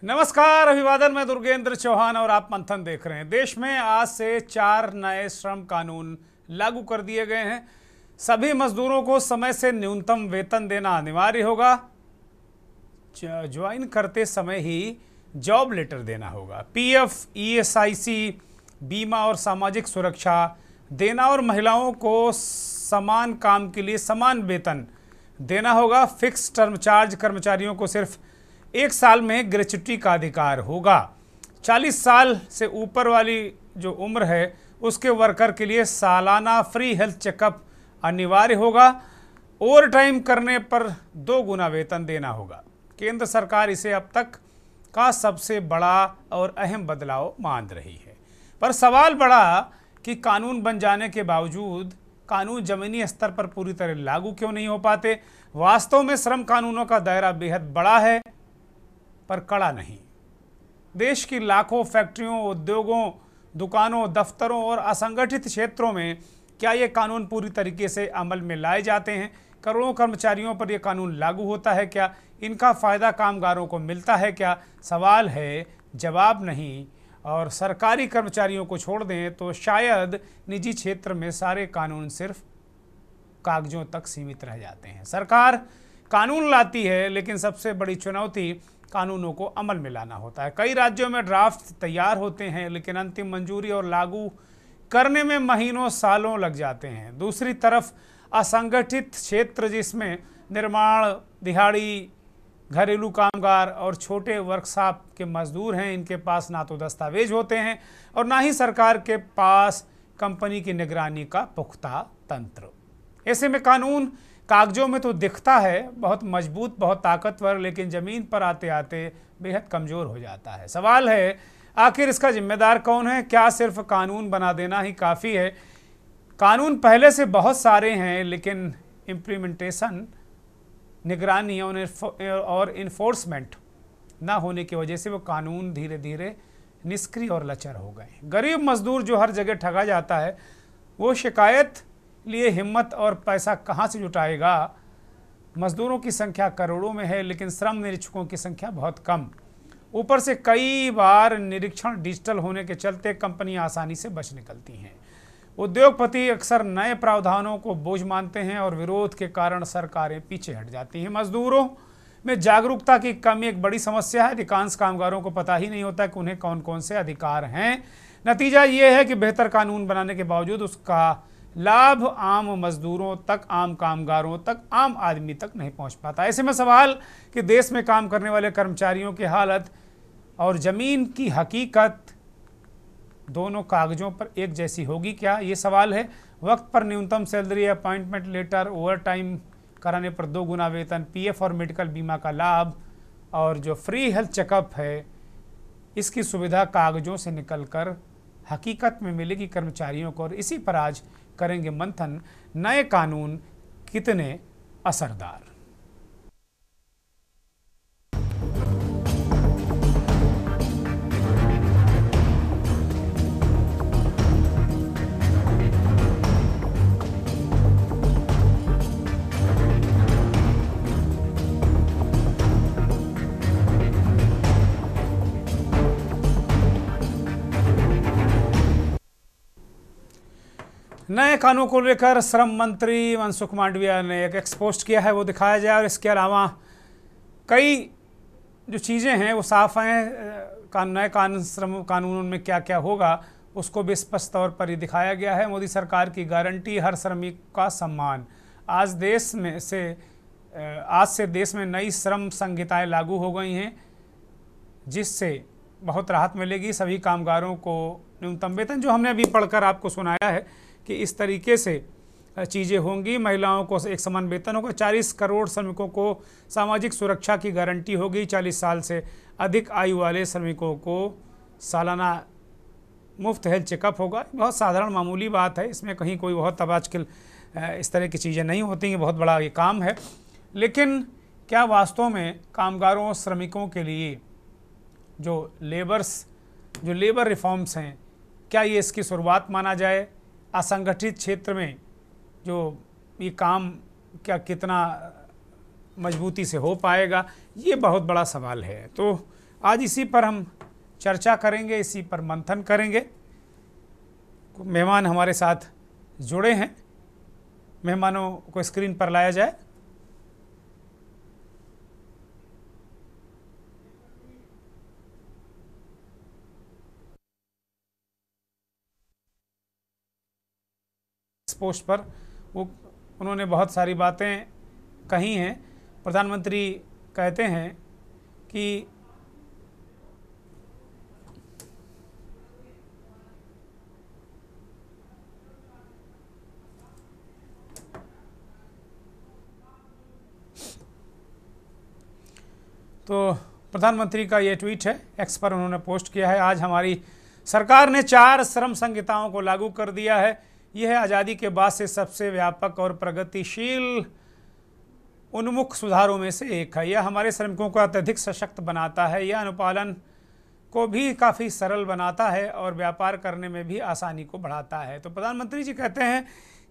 नमस्कार, अभिवादन। मैं दुर्गेंद्र चौहान और आप मंथन देख रहे हैं। देश में आज से 4 नए श्रम कानून लागू कर दिए गए हैं। सभी मजदूरों को समय से न्यूनतम वेतन देना अनिवार्य होगा। ज्वाइन करते समय ही जॉब लेटर देना होगा। पीएफ, ईएसआईसी, बीमा और सामाजिक सुरक्षा देना और महिलाओं को समान काम के लिए समान वेतन देना होगा। फिक्स टर्म चार्ज कर्मचारियों को सिर्फ 1 साल में ग्रेच्युटी का अधिकार होगा। 40 साल से ऊपर वाली जो उम्र है उसके वर्कर के लिए सालाना फ्री हेल्थ चेकअप अनिवार्य होगा। ओवर टाइम करने पर 2 गुना वेतन देना होगा। केंद्र सरकार इसे अब तक का सबसे बड़ा और अहम बदलाव मान रही है। पर सवाल बढ़ा कि कानून बन जाने के बावजूद कानून जमीनी स्तर पर पूरी तरह लागू क्यों नहीं हो पाते। वास्तव में श्रम कानूनों का दायरा बेहद बड़ा है पर कड़ा नहीं। देश की लाखों फैक्ट्रियों, उद्योगों, दुकानों, दफ्तरों और असंगठित क्षेत्रों में क्या ये कानून पूरी तरीके से अमल में लाए जाते हैं? करोड़ों कर्मचारियों पर यह कानून लागू होता है क्या? इनका फ़ायदा कामगारों को मिलता है क्या? सवाल है, जवाब नहीं। और सरकारी कर्मचारियों को छोड़ दें तो शायद निजी क्षेत्र में सारे कानून सिर्फ कागजों तक सीमित रह जाते हैं। सरकार कानून लाती है लेकिन सबसे बड़ी चुनौती कानूनों को अमल में लाना होता है। कई राज्यों में ड्राफ्ट तैयार होते हैं लेकिन अंतिम मंजूरी और लागू करने में महीनों सालों लग जाते हैं। दूसरी तरफ असंगठित क्षेत्र जिसमें निर्माण, दिहाड़ी, घरेलू कामगार और छोटे वर्कशॉप के मजदूर हैं, इनके पास ना तो दस्तावेज होते हैं और ना ही सरकार के पास कंपनी की निगरानी का पुख्ता तंत्र। ऐसे में कानून कागजों में तो दिखता है बहुत मजबूत, बहुत ताकतवर, लेकिन ज़मीन पर आते आते बेहद कमज़ोर हो जाता है। सवाल है, आखिर इसका जिम्मेदार कौन है? क्या सिर्फ कानून बना देना ही काफ़ी है? कानून पहले से बहुत सारे हैं लेकिन इम्प्लीमेंटेशन, निगरानी और इन्फोर्समेंट ना होने की वजह से वो कानून धीरे धीरे निष्क्रिय और लचर हो गए। गरीब मजदूर जो हर जगह ठगा जाता है वो शिकायत लिए हिम्मत और पैसा कहाँ से जुटाएगा? मजदूरों की संख्या करोड़ों में है लेकिन श्रम निरीक्षकों की संख्या बहुत कम। ऊपर से कई बार निरीक्षण डिजिटल होने के चलते कंपनियां आसानी से बच निकलती हैं। उद्योगपति अक्सर नए प्रावधानों को बोझ मानते हैं और विरोध के कारण सरकारें पीछे हट जाती हैं। मजदूरों में जागरूकता की कमी एक बड़ी समस्या है। अधिकांश कामगारों को पता ही नहीं होता कि उन्हें कौन कौन से अधिकार हैं। नतीजा ये है कि बेहतर कानून बनाने के बावजूद उसका लाभ आम मजदूरों तक, आम कामगारों तक, आम आदमी तक नहीं पहुंच पाता। ऐसे में सवाल कि देश में काम करने वाले कर्मचारियों की हालत और ज़मीन की हकीकत दोनों कागजों पर एक जैसी होगी क्या? ये सवाल है। वक्त पर न्यूनतम salary, appointment letter, overtime कराने पर 2 गुना वेतन, पीएफ और मेडिकल बीमा का लाभ और जो फ्री हेल्थ चेकअप है, इसकी सुविधा कागजों से निकलकर हकीकत में मिलेगी कर्मचारियों को। और इसी पर आज करेंगे मंथन, नए कानून कितने असरदार। नए कानून को लेकर श्रम मंत्री मनसुख मांडविया ने एक एक्सपोस्ट किया है, वो दिखाया जाए। और इसके अलावा कई जो चीज़ें हैं वो साफ हैं। नए श्रम कानूनों में क्या क्या होगा उसको भी स्पष्ट तौर पर ही दिखाया गया है। मोदी सरकार की गारंटी, हर श्रमिक का सम्मान। आज से देश में नई श्रम संहिताएं लागू हो गई हैं जिससे बहुत राहत मिलेगी। सभी कामगारों को न्यूनतम वेतन, जो हमने अभी पढ़कर आपको सुनाया है कि इस तरीके से चीज़ें होंगी। महिलाओं को एक समान वेतन होगा। 40 करोड़ श्रमिकों को सामाजिक सुरक्षा की गारंटी होगी। 40 साल से अधिक आयु वाले श्रमिकों को सालाना मुफ्त हेल्थ चेकअप होगा। बहुत साधारण मामूली बात है, इसमें कहीं कोई बहुत अब आजकल इस तरह की चीज़ें नहीं होती हैं। बहुत बड़ा ये काम है। लेकिन क्या वास्तव में कामगारों, श्रमिकों के लिए जो लेबर रिफॉर्म्स हैं, क्या ये इसकी शुरुआत माना जाए? असंगठित क्षेत्र में जो ये काम क्या कितना मजबूती से हो पाएगा, ये बहुत बड़ा सवाल है। तो आज इसी पर हम चर्चा करेंगे, इसी पर मंथन करेंगे। मेहमान हमारे साथ जुड़े हैं, मेहमानों को स्क्रीन पर लाया जाए। इस पोस्ट पर उन्होंने बहुत सारी बातें कही हैं। प्रधानमंत्री कहते हैं कि तो प्रधानमंत्री का ये ट्वीट है, एक्स पर उन्होंने पोस्ट किया है। आज हमारी सरकार ने 4 श्रम संहिताओं को लागू कर दिया है। यह आज़ादी के बाद से सबसे व्यापक और प्रगतिशील उन्मुख सुधारों में से एक है। यह हमारे श्रमिकों को अत्यधिक सशक्त बनाता है। यह अनुपालन को भी काफ़ी सरल बनाता है और व्यापार करने में भी आसानी को बढ़ाता है। तो प्रधानमंत्री जी कहते हैं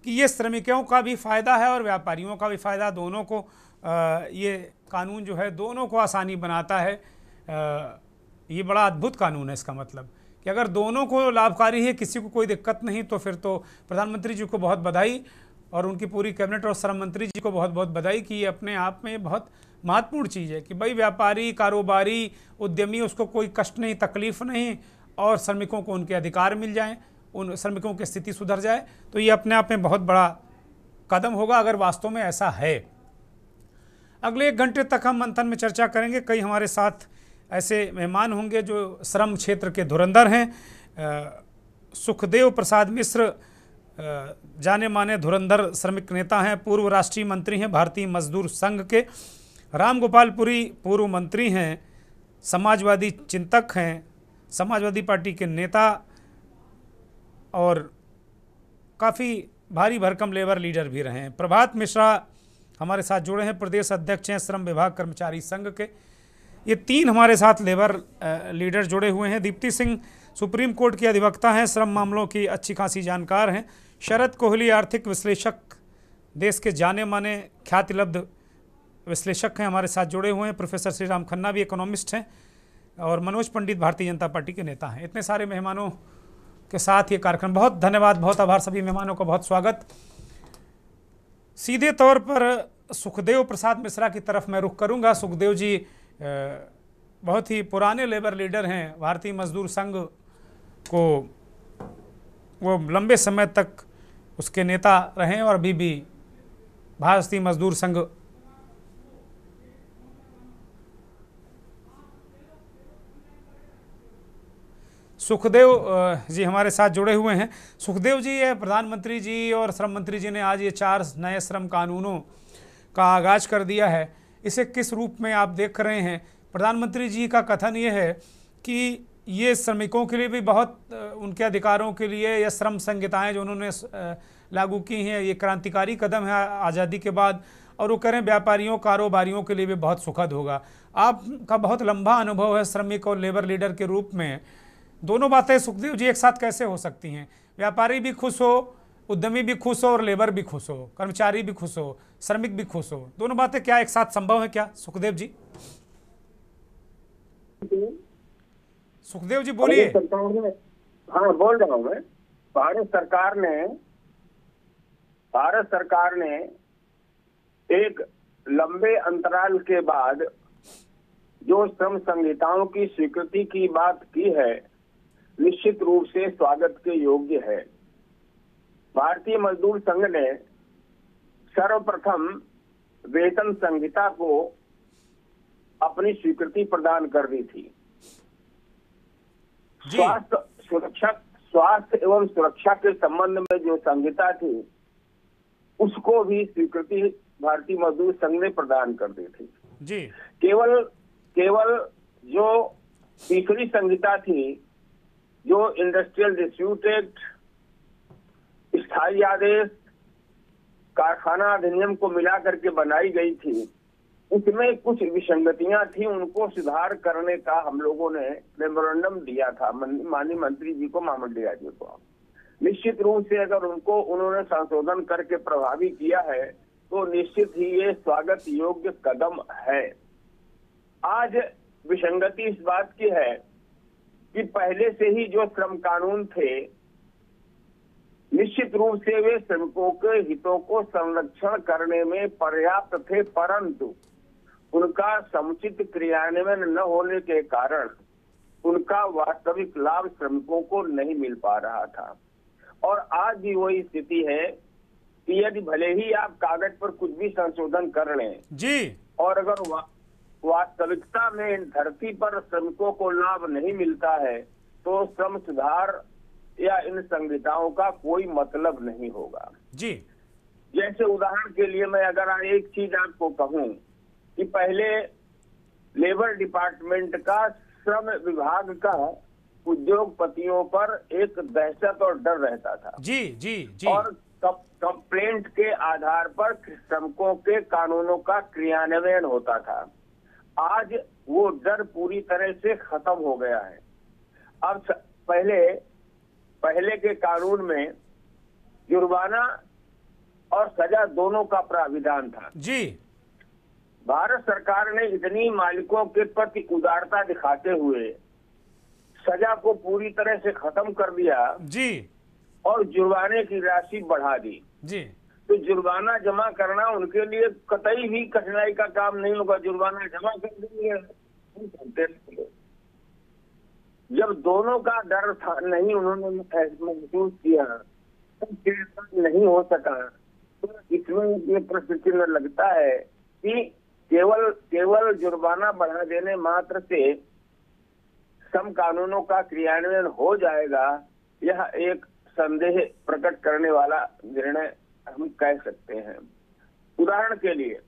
कि ये श्रमिकों का भी फ़ायदा है और व्यापारियों का भी फ़ायदा, दोनों को ये कानून जो है दोनों को आसानी बनाता है। ये बड़ा अद्भुत कानून है। इसका मतलब कि अगर दोनों को लाभकारी है, किसी को कोई दिक्कत नहीं, तो फिर तो प्रधानमंत्री जी को बहुत बधाई और उनकी पूरी कैबिनेट और श्रम मंत्री जी को बहुत बहुत बधाई कि ये अपने आप में बहुत महत्वपूर्ण चीज़ है कि भाई व्यापारी, कारोबारी, उद्यमी, उसको कोई कष्ट नहीं, तकलीफ नहीं और श्रमिकों को उनके अधिकार मिल जाएं, उन श्रमिकों की स्थिति सुधर जाए। तो ये अपने आप में बहुत बड़ा कदम होगा अगर वास्तव में ऐसा है। अगले 1 घंटे तक हम मंथन में चर्चा करेंगे। कई हमारे साथ ऐसे मेहमान होंगे जो श्रम क्षेत्र के धुरंधर हैं। सुखदेव प्रसाद मिश्र जाने माने धुरंधर श्रमिक नेता हैं, पूर्व राष्ट्रीय मंत्री हैं भारतीय मजदूर संघ के। राम गोपाल पुरी पूर्व मंत्री हैं, समाजवादी चिंतक हैं, समाजवादी पार्टी के नेता और काफ़ी भारी भरकम लेबर लीडर भी रहे हैं। प्रभात मिश्रा हमारे साथ जुड़े हैं, प्रदेश अध्यक्ष हैं श्रम विभाग कर्मचारी संघ के। ये 3 हमारे साथ लेबर लीडर जुड़े हुए हैं। दीप्ति सिंह सुप्रीम कोर्ट की अधिवक्ता हैं, श्रम मामलों की अच्छी खासी जानकार हैं। शरद कोहली आर्थिक विश्लेषक, देश के जाने माने ख्यातिलब्ध विश्लेषक हैं, हमारे साथ जुड़े हुए हैं। प्रोफेसर श्री राम खन्ना भी इकोनॉमिस्ट हैं और मनोज पंडित भारतीय जनता पार्टी के नेता हैं। इतने सारे मेहमानों के साथ ये कार्यक्रम, बहुत धन्यवाद, बहुत आभार, सभी मेहमानों का बहुत स्वागत। सीधे तौर पर सुखदेव प्रसाद मिश्रा की तरफ मैं रुख करूंगा। सुखदेव जी बहुत ही पुराने लेबर लीडर हैं, भारतीय मजदूर संघ को वो लंबे समय तक उसके नेता रहे और अभी भी भारतीय मजदूर संघ सुखदेव जी हमारे साथ जुड़े हुए हैं। सुखदेव जी, ये प्रधानमंत्री जी और श्रम मंत्री जी ने आज ये 4 नए श्रम कानूनों का आगाज कर दिया है, इसे किस रूप में आप देख रहे हैं? प्रधानमंत्री जी का कथन ये है कि ये श्रमिकों के लिए भी बहुत, उनके अधिकारों के लिए ये श्रम संहिताएं जो उन्होंने लागू की हैं, ये क्रांतिकारी कदम है आज़ादी के बाद, और वो करें व्यापारियों, कारोबारियों के लिए भी बहुत सुखद होगा। आपका बहुत लंबा अनुभव है श्रमिक और लेबर लीडर के रूप में। दोनों बातें सुखदेव जी एक साथ कैसे हो सकती हैं? व्यापारी भी खुश हो, उद्यमी भी खुश हो और लेबर भी खुश हो, कर्मचारी भी खुश हो, श्रमिक भी खुश हो, दोनों बातें क्या एक साथ संभव है क्या सुखदेव जी? सुखदेव जी बोलिए। हाँ, बोल रहा हूँ मैं। भारत सरकार ने एक लंबे अंतराल के बाद जो श्रम संहिताओं की स्वीकृति की बात की है, निश्चित रूप से स्वागत के योग्य है। भारतीय मजदूर संघ ने सर्वप्रथम वेतन संहिता को अपनी स्वीकृति प्रदान कर दी थी। स्वास्थ्य एवं सुरक्षा के संबंध में जो संहिता थी, उसको भी स्वीकृति भारतीय मजदूर संघ ने प्रदान कर दी थी जी। केवल जो तीसरी संहिता थी, जो इंडस्ट्रियल डिस्प्यूट एक्ट, स्थायी आदेश, कारखाना अधिनियम को मिला करके बनाई गई थी, उसमें कुछ विसंगतियां थी, उनको सुधार करने का हम लोगों ने मेमोरेंडम दिया था माननीय मंत्री जी को, मामलदिया जी को। निश्चित रूप से अगर उन्होंने संशोधन करके प्रभावी किया है तो निश्चित ही ये स्वागत योग्य कदम है। आज विसंगति इस बात की है कि पहले से ही जो श्रम कानून थे निश्चित रूप से वे श्रमिकों के हितों को संरक्षण करने में पर्याप्त थे, परंतु उनका समुचित क्रियान्वयन न होने के कारण उनका वास्तविक लाभ श्रमिकों को नहीं मिल पा रहा था। और आज भी वही स्थिति है कि यदि भले ही आप कागज पर कुछ भी संशोधन कर लें जी, और अगर वास्तविकता में इन धरती पर श्रमिकों को लाभ नहीं मिलता है तो श्रम सुधार या इन संहिताओं का कोई मतलब नहीं होगा जी। जैसे उदाहरण के लिए मैं अगर एक चीज आपको कहूं कि पहले लेबर डिपार्टमेंट का श्रम विभाग का उद्योगपतियों पर एक दहशत और डर रहता था जी जी जी। और कंप्लेंट के आधार पर श्रमिकों के कानूनों का क्रियान्वयन होता था। आज वो डर पूरी तरह से खत्म हो गया है। अब पहले के कानून में जुर्माना और सजा दोनों का प्राविधान था जी। भारत सरकार ने इतनी मालिकों के प्रति उदारता दिखाते हुए सजा को पूरी तरह से खत्म कर दिया जी और जुर्माने की राशि बढ़ा दी जी। तो जुर्माना जमा करना उनके लिए कतई भी कठिनाई का काम नहीं होगा। जुर्माना जमा कर देंगे। जब दोनों का डर था नहीं, उन्होंने महसूस किया नहीं हो सका, तो इसमें ये प्रश्न चिन्ह लगता है कि केवल जुर्माना बढ़ा देने मात्र से श्रम कानूनों का क्रियान्वयन हो जाएगा, यह एक संदेह प्रकट करने वाला निर्णय हम कह सकते हैं। उदाहरण के लिए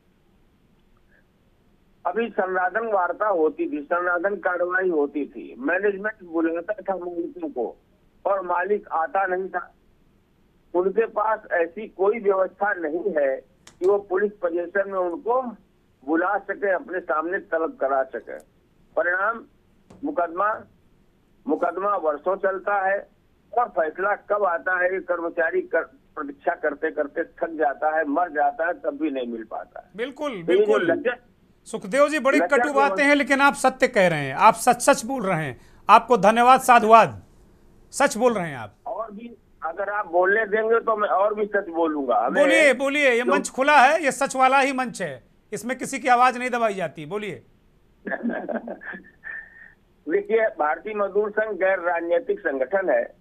अभी संराधन वार्ता होती थी, संराधन कार्रवाई होती थी, मैनेजमेंट बुलाता था मालिकों को और मालिक आता नहीं था। उनके पास ऐसी कोई व्यवस्था नहीं है कि वो पुलिस पोजीशन में उनको बुला सके, अपने सामने तलब करा सके। परिणाम मुकदमा वर्षों चलता है और फैसला कब आता है कर्मचारी प्रतीक्षा करते करते थक जाता है, मर जाता है, तब भी नहीं मिल पाता है। बिल्कुल बिल्कुल सुखदेव जी, बड़ी कटु बातें हैं लेकिन आप सत्य कह रहे हैं, आप सच बोल रहे हैं। आपको धन्यवाद, साधुवाद, सच बोल रहे हैं आप। और भी अगर आप बोलने देंगे तो मैं और भी सच बोलूंगा। बोलिए बोलिए, ये मंच खुला है, ये सच वाला ही मंच है, इसमें किसी की आवाज नहीं दबाई जाती, बोलिए। देखिए, भारतीय मजदूर संघ गैर राजनीतिक संगठन है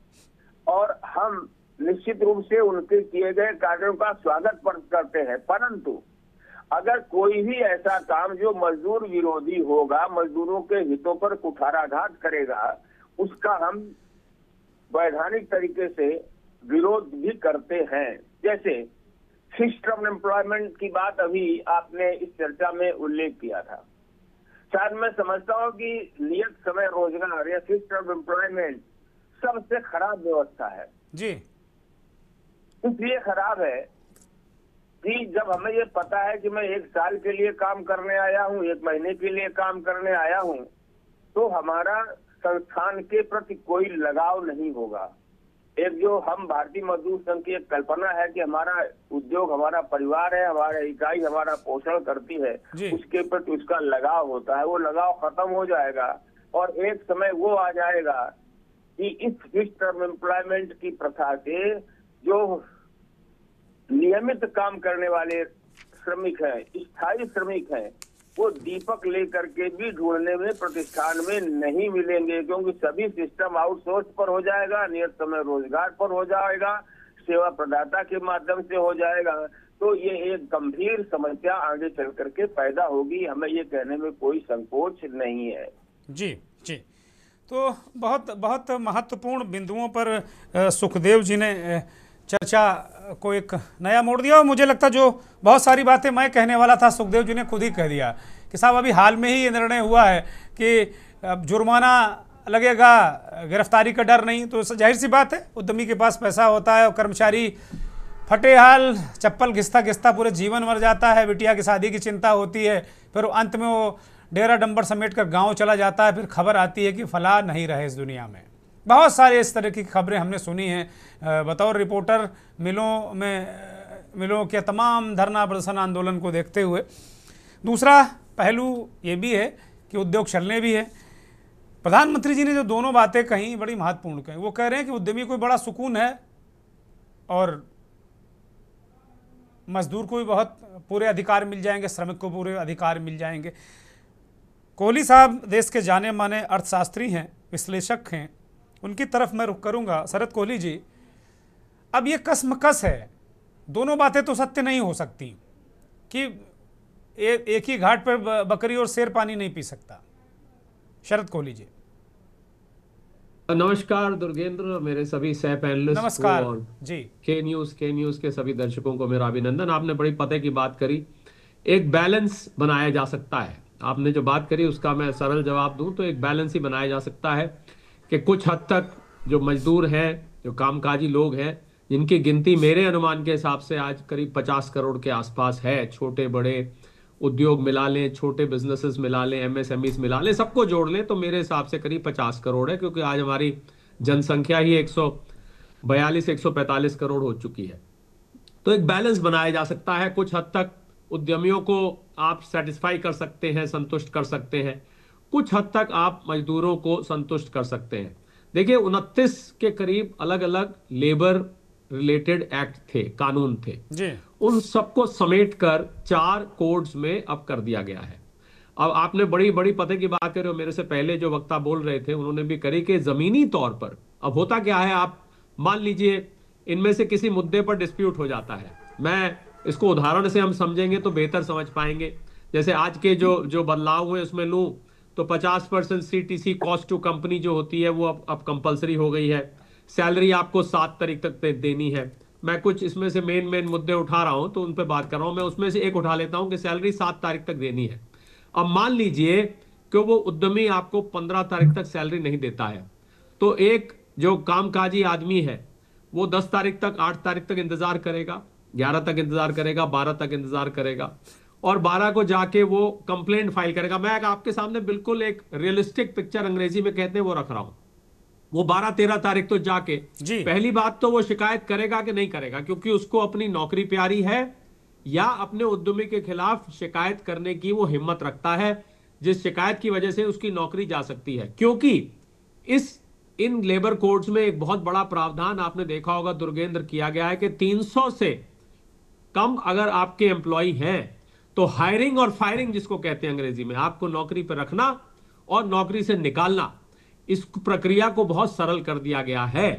और हम निश्चित रूप से उनके किए गए कार्यों का स्वागत करते हैं, परंतु अगर कोई भी ऐसा काम जो मजदूर विरोधी होगा, मजदूरों के हितों पर कुठाराघात करेगा, उसका हम वैधानिक तरीके से विरोध भी करते हैं। जैसे फिक्स्ड टर्म एम्प्लॉयमेंट की बात अभी आपने इस चर्चा में उल्लेख किया था। शायद मैं समझता हूँ कि नियत समय रोजगार या फिक्स्ड टर्म एम्प्लॉयमेंट सबसे खराब व्यवस्था है जी। इसलिए खराब है कि जब हमें ये पता है कि मैं 1 साल के लिए काम करने आया हूँ, 1 महीने के लिए काम करने आया हूँ, तो हमारा संस्थान के प्रति कोई लगाव नहीं होगा। एक जो हम भारतीय मजदूर संघ की एक कल्पना है कि हमारा उद्योग हमारा परिवार है, हमारा इकाई हमारा पोषण करती है, उसके प्रति उसका लगाव होता है, वो लगाव खत्म हो जाएगा और एक समय वो आ जाएगा कि इस फिक्स्ड टर्म एम्प्लॉयमेंट की प्रथा से जो नियमित काम करने वाले श्रमिक हैं, स्थायी श्रमिक हैं, वो दीपक लेकर के भी ढूंढने में प्रतिष्ठान में नहीं मिलेंगे, क्योंकि सभी सिस्टम आउटसोर्स पर हो जाएगा, नियत समय रोजगार पर हो जाएगा, सेवा प्रदाता के माध्यम से हो जाएगा। तो ये एक गंभीर समस्या आगे चल करके पैदा होगी, हमें ये कहने में कोई संकोच नहीं है। जी जी। तो बहुत बहुत महत्वपूर्ण बिंदुओं पर सुखदेव जी ने चर्चा को एक नया मोड़ दिया और मुझे लगता जो बहुत सारी बातें मैं कहने वाला था सुखदेव जी ने खुद ही कह दिया कि साहब अभी हाल में ही ये निर्णय हुआ है कि जुर्माना लगेगा, गिरफ्तारी का डर नहीं। तो जाहिर सी बात है, उद्यमी के पास पैसा होता है और कर्मचारी फटे हाल चप्पल घिसता घिसता पूरे जीवन मर जाता है, बिटिया की शादी की चिंता होती है, फिर अंत में वो डेरा डंबर समेट कर गाँव चला जाता है, फिर खबर आती है कि फलां नहीं रहे इस दुनिया में। बहुत सारे इस तरह की खबरें हमने सुनी हैं। बतौर रिपोर्टर मिलों के तमाम धरना प्रदर्शन आंदोलन को देखते हुए दूसरा पहलू ये भी है कि उद्योग चलने भी है। प्रधानमंत्री जी ने जो दोनों बातें कही बड़ी महत्वपूर्ण कही। वो कह रहे हैं कि उद्यमी को बड़ा सुकून है और मजदूर को भी बहुत पूरे अधिकार मिल जाएंगे, श्रमिक को पूरे अधिकार मिल जाएंगे। कोहली साहब देश के जाने माने अर्थशास्त्री हैं, विश्लेषक हैं, उनकी तरफ मैं रुख करूंगा। शरद कोहली जी, अब ये कसमकस है, दोनों बातें तो सत्य नहीं हो सकती कि एक ही घाट पर बकरी और शेर पानी नहीं पी सकता। शरद कोहली जी। नमस्कार दुर्गेंद्र, मेरे सभी सह पैनलिस्ट नमस्कार और जी। के न्यूज के सभी दर्शकों को मेरा अभिनंदन। आपने बड़ी पते की बात करी, एक बैलेंस बनाया जा सकता है। आपने जो बात करी उसका मैं सरल जवाब दूं तो एक बैलेंस ही बनाया जा सकता है कि कुछ हद तक जो मजदूर हैं, जो कामकाजी लोग हैं, जिनकी गिनती मेरे अनुमान के हिसाब से आज करीब 50 करोड़ के आसपास है, छोटे बड़े उद्योग मिला लें, छोटे बिजनेसेस मिला लें, एमएसएमईज मिला लें, सबको जोड़ लें तो मेरे हिसाब से करीब 50 करोड़ है, क्योंकि आज हमारी जनसंख्या ही 142-145 करोड़ हो चुकी है। तो एक बैलेंस बनाया जा सकता है। कुछ हद तक उद्यमियों को आप सेटिस्फाई कर सकते हैं, संतुष्ट कर सकते हैं, कुछ हद तक आप मजदूरों को संतुष्ट कर सकते हैं। देखिए 29 के करीब अलग अलग लेबर रिलेटेड एक्ट थे, कानून थे जी। उन सबको समेट कर 4 कोड्स में अब कर दिया गया है। अब आपने बड़ी बड़ी पते की बात कर रहे हो, मेरे से पहले जो वक्ता बोल रहे थे उन्होंने भी करी कि जमीनी तौर पर अब होता क्या है, आप मान लीजिए इनमें से किसी मुद्दे पर डिस्प्यूट हो जाता है। मैं इसको उदाहरण से हम समझेंगे तो बेहतर समझ पाएंगे। जैसे आज के जो बदलाव हुए उसमें लूं तो 50% सीटीसी कॉस्ट टू कंपनी जो होती है वो अब कंपलसरी हो गई है। सैलरी आपको 7 तारीख तक देनी है। मैं कुछ इसमें से मेन मुद्दे उठा रहा हूं तो उन पर बात कर रहा हूं। मैं उसमें से एक उठा लेता हूं कि सैलरी 7 तारीख तक देनी है। अब मान लीजिए कि वो उद्यमी आपको 15 तारीख तक सैलरी नहीं देता है, तो एक जो कामकाजी आदमी है वो 10 तारीख तक, 8 तारीख तक इंतजार करेगा, 11 तक इंतजार करेगा, 12 तक इंतजार करेगा और 12 को जाके वो कंप्लेंट फाइल करेगा। मैं आपके सामने बिल्कुल एक रियलिस्टिक पिक्चर, अंग्रेजी में कहते हैं, वो रख रहा हूं। वो 12-13 तारीख तो जाके पहली बात तो वो शिकायत करेगा कि नहीं करेगा, क्योंकि उसको अपनी नौकरी प्यारी है या अपने उद्यमी के खिलाफ शिकायत करने की वो हिम्मत रखता है, जिस शिकायत की वजह से उसकी नौकरी जा सकती है। क्योंकि इन लेबर कोड्स में एक बहुत बड़ा प्रावधान आपने देखा होगा दुर्गेंद्र, किया गया है कि 300 से कम अगर आपके एम्प्लॉय हैं तो हायरिंग और फायरिंग, जिसको कहते हैं अंग्रेजी में, आपको नौकरी पर रखना और नौकरी से निकालना, इस प्रक्रिया को बहुत सरल कर दिया गया है।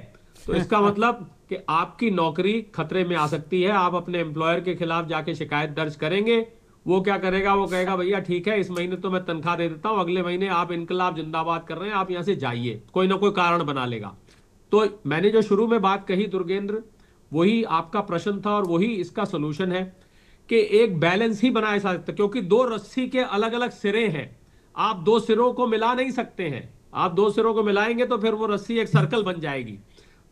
तो इसका मतलब कि आपकी नौकरी खतरे में आ सकती है। आप अपने एम्प्लॉयर के खिलाफ जाके शिकायत दर्ज करेंगे, वो क्या करेगा, वो कहेगा भैया ठीक है, इस महीने तो मैं तनख्वाह दे देता हूं, अगले महीने आप इनकलाब जिंदाबाद कर रहे हैं, आप यहां से जाइए, कोई ना कोई कारण बना लेगा। तो मैंने जो शुरू में बात कही दुर्गेंद्र, वही आपका प्रश्न था और वही इसका सोल्यूशन है कि एक बैलेंस ही बनाया जा सकता है, क्योंकि 2 रस्सी के अलग अलग सिरे हैं। आप 2 सिरों को मिला नहीं सकते हैं। आप 2 सिरों को मिलाएंगे तो फिर वो रस्सी एक सर्कल बन जाएगी।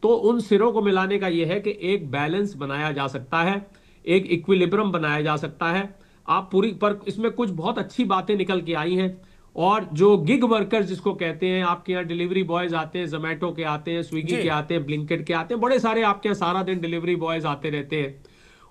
तो उन सिरों को मिलाने का यह है कि एक बैलेंस बनाया जा सकता है, एक इक्विलिब्रियम बनाया जा सकता है। आप पूरी पर इसमें कुछ बहुत अच्छी बातें निकल के आई हैं। और जो गिग वर्कर्स जिसको कहते हैं, आपके यहाँ डिलीवरी बॉयज आते हैं, जोमेटो के आते हैं, स्विगी के आते हैं, ब्लिंकिट के आते हैं, बड़े सारे आपके यहाँ सारा दिन डिलीवरी बॉयज आते रहते हैं।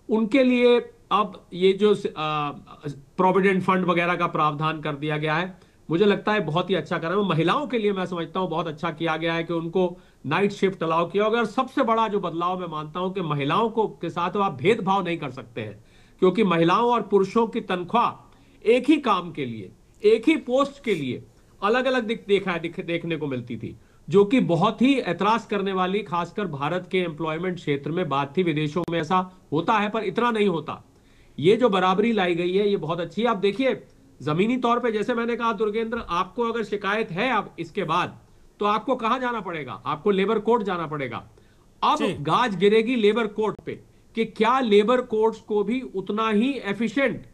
उनके लिए अब ये जो प्रोविडेंट फंड वगैरह का प्रावधान कर दिया गया है, मुझे लगता है बहुत ही अच्छा करा है। महिलाओं के लिए मैं समझता हूं बहुत अच्छा किया गया है कि उनको नाइट शिफ्ट अलाउ किया गया। और सबसे बड़ा जो बदलाव मैं मानता हूं कि महिलाओं को के साथ आप भेदभाव नहीं कर सकते हैं, क्योंकि महिलाओं और पुरुषों की तनख्वाह एक ही काम के लिए, एक ही पोस्ट के लिए अलग अलग देखने को मिलती थी, जो कि बहुत ही ऐतराज करने वाली, खासकर भारत के एम्प्लॉयमेंट क्षेत्र में बात थी। विदेशों में ऐसा होता है पर इतना नहीं होता। ये जो बराबरी लाई गई है ये बहुत अच्छी है। आप देखिए जमीनी तौर पे, जैसे मैंने कहा दुर्गेंद्र, आपको अगर शिकायत है अब इसके बाद, तो आपको कहां जाना पड़ेगा, आपको लेबर कोर्ट जाना पड़ेगा। अब गाज गिरेगी लेबर कोर्ट पे कि क्या लेबर कोर्ट्स को भी उतना ही एफिशिएंट,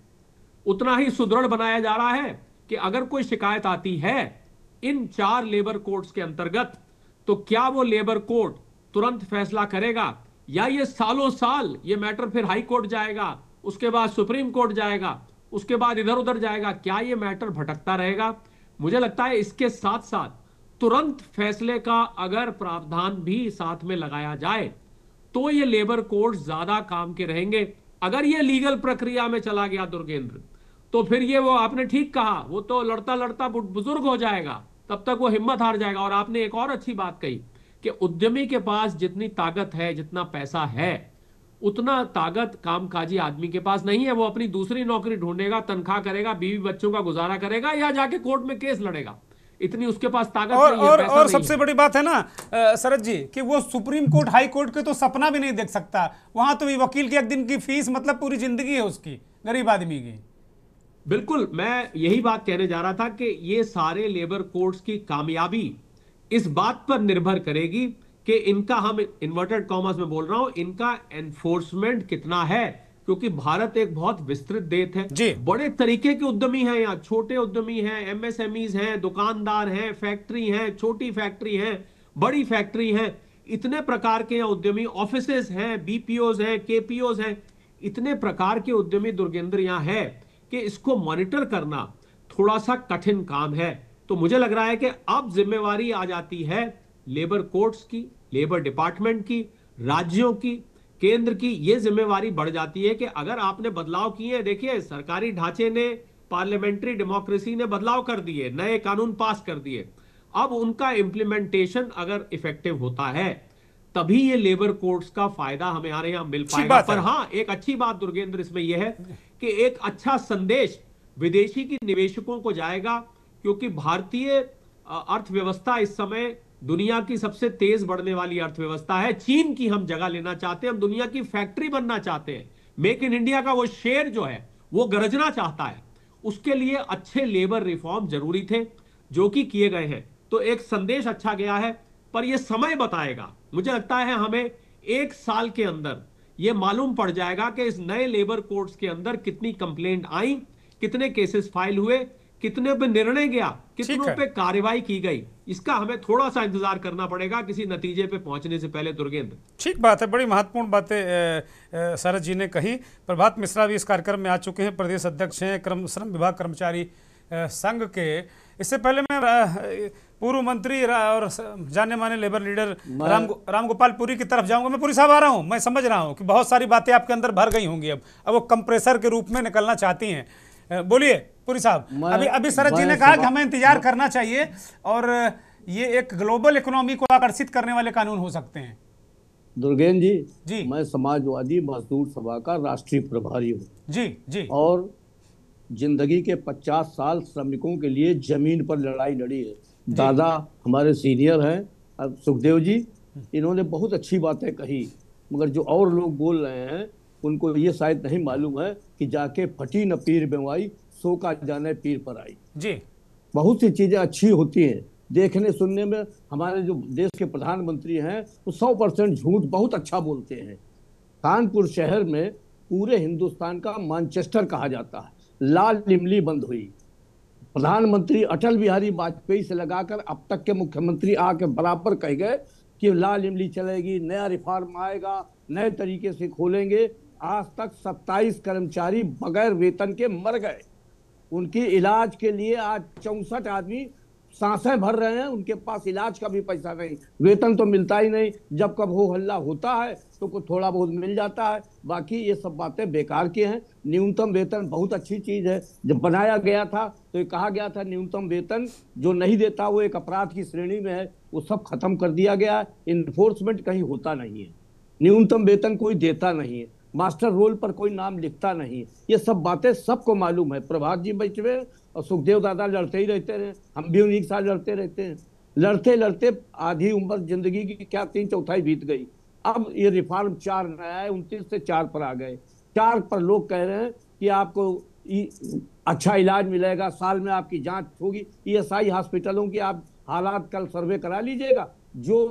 उतना ही सुदृढ़ बनाया जा रहा है कि अगर कोई शिकायत आती है इन 4 लेबर कोर्ट्स के अंतर्गत, तो क्या वो लेबर कोर्ट तुरंत फैसला करेगा, या ये सालों साल ये मैटर फिर हाई कोर्ट जाएगा, उसके बाद सुप्रीम कोर्ट जाएगा, उसके बाद इधर उधर जाएगा, क्या ये मैटर भटकता रहेगा? मुझे लगता है इसके साथ साथ तुरंत फैसले का अगर प्रावधान भी साथ में लगाया जाए तो ये लेबर कोर्ट ज्यादा काम के रहेंगे। अगर ये लीगल प्रक्रिया में चला गया दुर्गेंद्र, तो फिर ये वो आपने ठीक कहा, वो तो लड़ता लड़ता बुजुर्ग हो जाएगा, तब तक वो हिम्मत हार जाएगा। और आपने एक और अच्छी बात कही कि उद्यमी के पास जितनी ताकत है, जितना पैसा है, उतना ताकत कामकाजी आदमी के पास नहीं है। वो अपनी दूसरी नौकरी ढूंढेगा, तनख्वाह करेगा, बीवी बच्चों का गुजारा करेगा, या जाके कोर्ट में केस लड़ेगा। इतनी उसके पास ताकत नहीं है, पैसा और नहीं सबसे है। बड़ी बात है ना शरद जी, कि वो सुप्रीम कोर्ट हाई कोर्ट के तो सपना भी नहीं देख सकता। वहां तो वकील की एक दिन की फीस मतलब पूरी जिंदगी है उसकी, गरीब आदमी की। बिल्कुल, मैं यही बात कहने जा रहा था कि ये सारे लेबर कोर्ट्स की कामयाबी इस बात पर निर्भर करेगी कि इनका, हम इन्वर्टेड कॉमर्स में बोल रहा हूं, इनका एनफोर्समेंट कितना है। क्योंकि भारत एक बहुत विस्तृत देश है, जी। बड़े तरीके के उद्यमी हैं यहाँ, छोटे उद्यमी हैं, एमएसएमईज हैं, दुकानदार हैं, फैक्ट्री हैं, छोटी फैक्ट्री हैं, बड़ी फैक्ट्री हैं, इतने प्रकार के यहाँ उद्यमी, ऑफिसेज हैं, बीपीओज हैं, केपीओज हैं, इतने प्रकार के उद्यमी दुर्गेंद्र यहाँ है कि इसको मॉनिटर करना थोड़ा सा कठिन काम है। तो मुझे लग रहा है कि अब जिम्मेवारी आ जाती है लेबर कोर्ट्स की, लेबर डिपार्टमेंट की, राज्यों की, केंद्र की। यह जिम्मेवारी बढ़ जाती है कि अगर आपने बदलाव किए, देखिए सरकारी ढांचे ने, पार्लियामेंट्री डेमोक्रेसी ने बदलाव कर दिए, नए कानून पास कर दिए, अब उनका इंप्लीमेंटेशन अगर इफेक्टिव होता है तभी ये लेबर कोर्ट्स का फायदा हमें हमारे यहां मिल पाएगा। पर हाँ, एक अच्छी बात दुर्गेंद्र इसमें यह है कि एक अच्छा संदेश विदेशी की निवेशकों को जाएगा, क्योंकि भारतीय अर्थव्यवस्था इस समय दुनिया की सबसे तेज बढ़ने वाली अर्थव्यवस्था है। चीन की हम जगह लेना चाहते हैं, हम दुनिया की फैक्ट्री बनना चाहते हैं। मेक इन इंडिया का वो शेर जो है वो गरजना चाहता है। उसके लिए अच्छे लेबर रिफॉर्म जरूरी थे, जो कि किए गए हैं। तो एक संदेश अच्छा गया है, पर यह समय बताएगा। मुझे लगता है हमें 1 साल के अंदर यह मालूम पड़ जाएगा कि इस नए लेबर कोर्ट्स के अंदर कितनी कंप्लेंट आई, कितने केसेस फाइल हुए, कितने पे निर्णय गया, कितनों पे कार्रवाई की गई। इसका हमें थोड़ा सा इंतजार करना पड़ेगा किसी नतीजे पे पहुंचने से पहले दुर्गेंद्र। ठीक बात है, बड़ी महत्वपूर्ण बातें शरद जी ने कही। प्रभात मिश्रा भी इस कार्यक्रम में आ चुके हैं, प्रदेश अध्यक्ष हैं श्रम विभाग कर्मचारी संघ के। इससे पहले मैं पूर्व मंत्री और जाने माने लेबर लीडर रामगोपाल पुरी की तरफ जाऊंगा। मैं पुरी साहब आ रहा हूं, मैं समझ रहा हूं कि बहुत सारी बातें आपके अंदर भर गई होंगी, अब वो कंप्रेसर के रूप में निकलना चाहती हैं। बोलिए पुरी साहब। अभी शरद जी ने कहा कि हमें इंतजार करना चाहिए और ये एक ग्लोबल इकोनॉमी को आकर्षित करने वाले कानून हो सकते हैं। दुर्गेंद्र जी, मैं समाजवादी मजदूर सभा का राष्ट्रीय प्रभारी हूँ जी, और जिंदगी के 50 साल श्रमिकों के लिए जमीन पर लड़ाई लड़ी है। दादा हमारे सीनियर हैं, अब सुखदेव जी, इन्होंने बहुत अच्छी बातें कही, मगर जो और लोग बोल रहे हैं उनको ये शायद नहीं मालूम है कि जाके फटी न पीर बेवाई, सो का जाने पीर पर आई। जी, बहुत सी चीजें अच्छी होती हैं देखने सुनने में। हमारे जो देश के प्रधानमंत्री हैं वो 100% झूठ बहुत अच्छा बोलते हैं। कानपुर शहर में पूरे हिंदुस्तान का मैनचेस्टर कहा जाता है, लाल इमली बंद हुई। प्रधानमंत्री अटल बिहारी वाजपेयी से लगाकर अब तक के मुख्यमंत्री आके बराबर कह गए कि लाल इमली चलेगी, नया रिफॉर्म आएगा, नए तरीके से खोलेंगे। आज तक 27 कर्मचारी बगैर वेतन के मर गए। उनके इलाज के लिए आज 64 आदमी सांसें भर रहे हैं, उनके पास इलाज का भी पैसा नहीं, वेतन तो मिलता ही नहीं। जब कब हो हल्ला होता है तो कुछ थोड़ा बहुत मिल जाता है, बाकी ये सब बातें बेकार की हैं। न्यूनतम वेतन बहुत अच्छी चीज है। जब बनाया गया था तो ये कहा गया था न्यूनतम वेतन जो नहीं देता वो एक अपराध की श्रेणी में है, वो सब खत्म कर दिया गया है। इन्फोर्समेंट कहीं होता नहीं है, न्यूनतम वेतन कोई देता नहीं है, मास्टर रोल पर कोई नाम लिखता नहीं। ये सब बातें सबको मालूम है। प्रभात जी बैठे हुए और सुखदेव दादा लड़ते ही रहते हैं, हम भी उन्हीं के साथ लड़ते रहते हैं। लड़ते लड़ते आधी उम्र जिंदगी की क्या 3/4 बीत गई। अब ये रिफॉर्म 4 नया है, 29 से 4 पर आ गए। 4 पर लोग कह रहे हैं कि आपको अच्छा इलाज मिलेगा, साल में आपकी जांच होगी। ESI हॉस्पिटलों की आप हालात कल सर्वे करा लीजिएगा। जो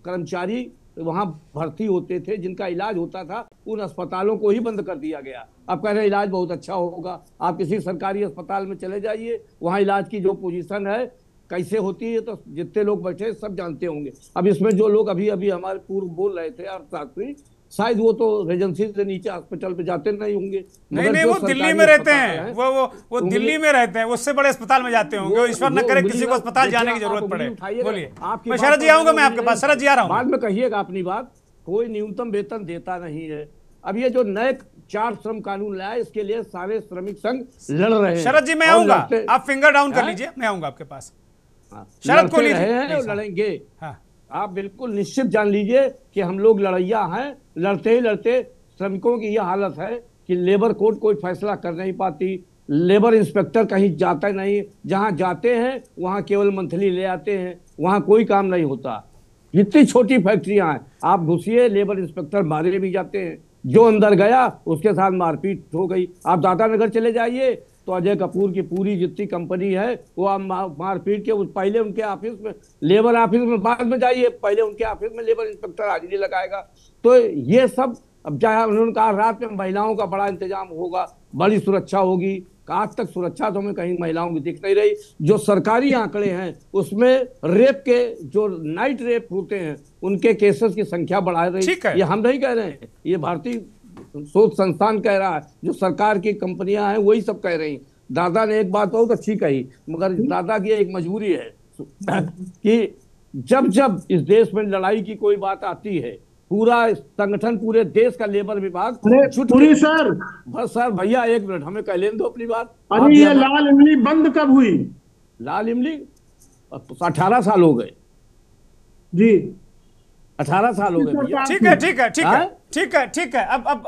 कर्मचारी वहां भर्ती होते थे, जिनका इलाज होता था, उन अस्पतालों को ही बंद कर दिया गया। अब कह रहे हैं इलाज बहुत अच्छा होगा। आप किसी सरकारी अस्पताल में चले जाइए, वहां इलाज की जो पोजीशन है कैसे होती है तो जितने लोग बैठे सब जानते होंगे। अब इसमें जो लोग अभी अभी हमारे पूर्व बोल रहे थे अर्थशास्त्री, शायद वो तो रेजेंसी से नीचे हॉस्पिटल पे जाते नहीं होंगे। नहीं, वो दिल्ली में रहते हैं, वो दिल्ली में रहते हैं, उससे बड़े अस्पताल में जाते होंगे। ईश्वर न करे किसी को अस्पताल जाने की जरूरत पड़े। बोलिए, मैं शरद जी आऊंगा, मैं आपके पास। शरद जी आ रहा हूं, बाद में कहिएगा अपनी बात। कोई न्यूनतम वेतन देता नहीं है। अब ये जो नए 4 श्रम कानून लाया, इसके लिए सारे श्रमिक संघ लड़ रहे हैं। शरद जी मैं और आऊंगा, लड़ते- आप फिंगर डाउन कर हाँ? लीजिए, मैं आऊंगा आपके पास। हाँ, शरद लड़ते कोहली जी, रहे हैं नहीं और साहब। लड़ेंगे। हाँ आप बिल्कुल निश्चित जान लीजिए कि हम लोग लड़ैया हैं। लड़ते ही लड़ते श्रमिकों की यह हालत है कि लेबर कोर्ट कोई फैसला कर नहीं पाती, लेबर इंस्पेक्टर कहीं जाता नहीं, जहां जाते हैं वहां केवल मंथली ले आते हैं, वहां कोई काम नहीं होता। जितनी छोटी फैक्ट्रियां हैं, आप घुसिए, लेबर इंस्पेक्टर मारे भी जाते हैं, जो अंदर गया उसके साथ मारपीट हो गई। आप दादानगर चले जाइए तो अजय कपूर की पूरी जितनी कंपनी है वो आप मारपीट के पहले उनके ऑफिस में, लेबर ऑफिस में बाद में जाइए, पहले उनके ऑफिस में लेबर इंस्पेक्टर हाजिरी लगाएगा। तो ये सब, अब चाहे उन्होंने कहा रात में महिलाओं का बड़ा इंतजाम होगा, बड़ी सुरक्षा होगी, आज तक सुरक्षा तो हमें कहीं महिलाओं की दिख नहीं रही। जो सरकारी आंकड़े हैं उसमें रेप के, जो नाइट रेप होते हैं उनके केसेस की संख्या बढ़ा रही। ठीक है। ये हम नहीं कह रहे हैं, ये भारतीय शोध संस्थान कह रहा है, जो सरकार की कंपनियां हैं वही सब कह रही। दादा ने एक बात बहुत अच्छी कही, मगर दादा की एक मजबूरी है कि जब जब इस देश में लड़ाई की कोई बात आती है, पूरा संगठन, पूरे देश का लेबर विभाग छुट पूरी सर, बस सर भैया 1 मिनट हमें कह लेने दो अपनी बात। अरे ये लाल इमली बंद कब हुई? लाल इमली 18 साल हो गए जी, 18 साल हो गए भैया। ठीक है, ठीक है, ठीक है, हाँ? ठीक है, ठीक है। अब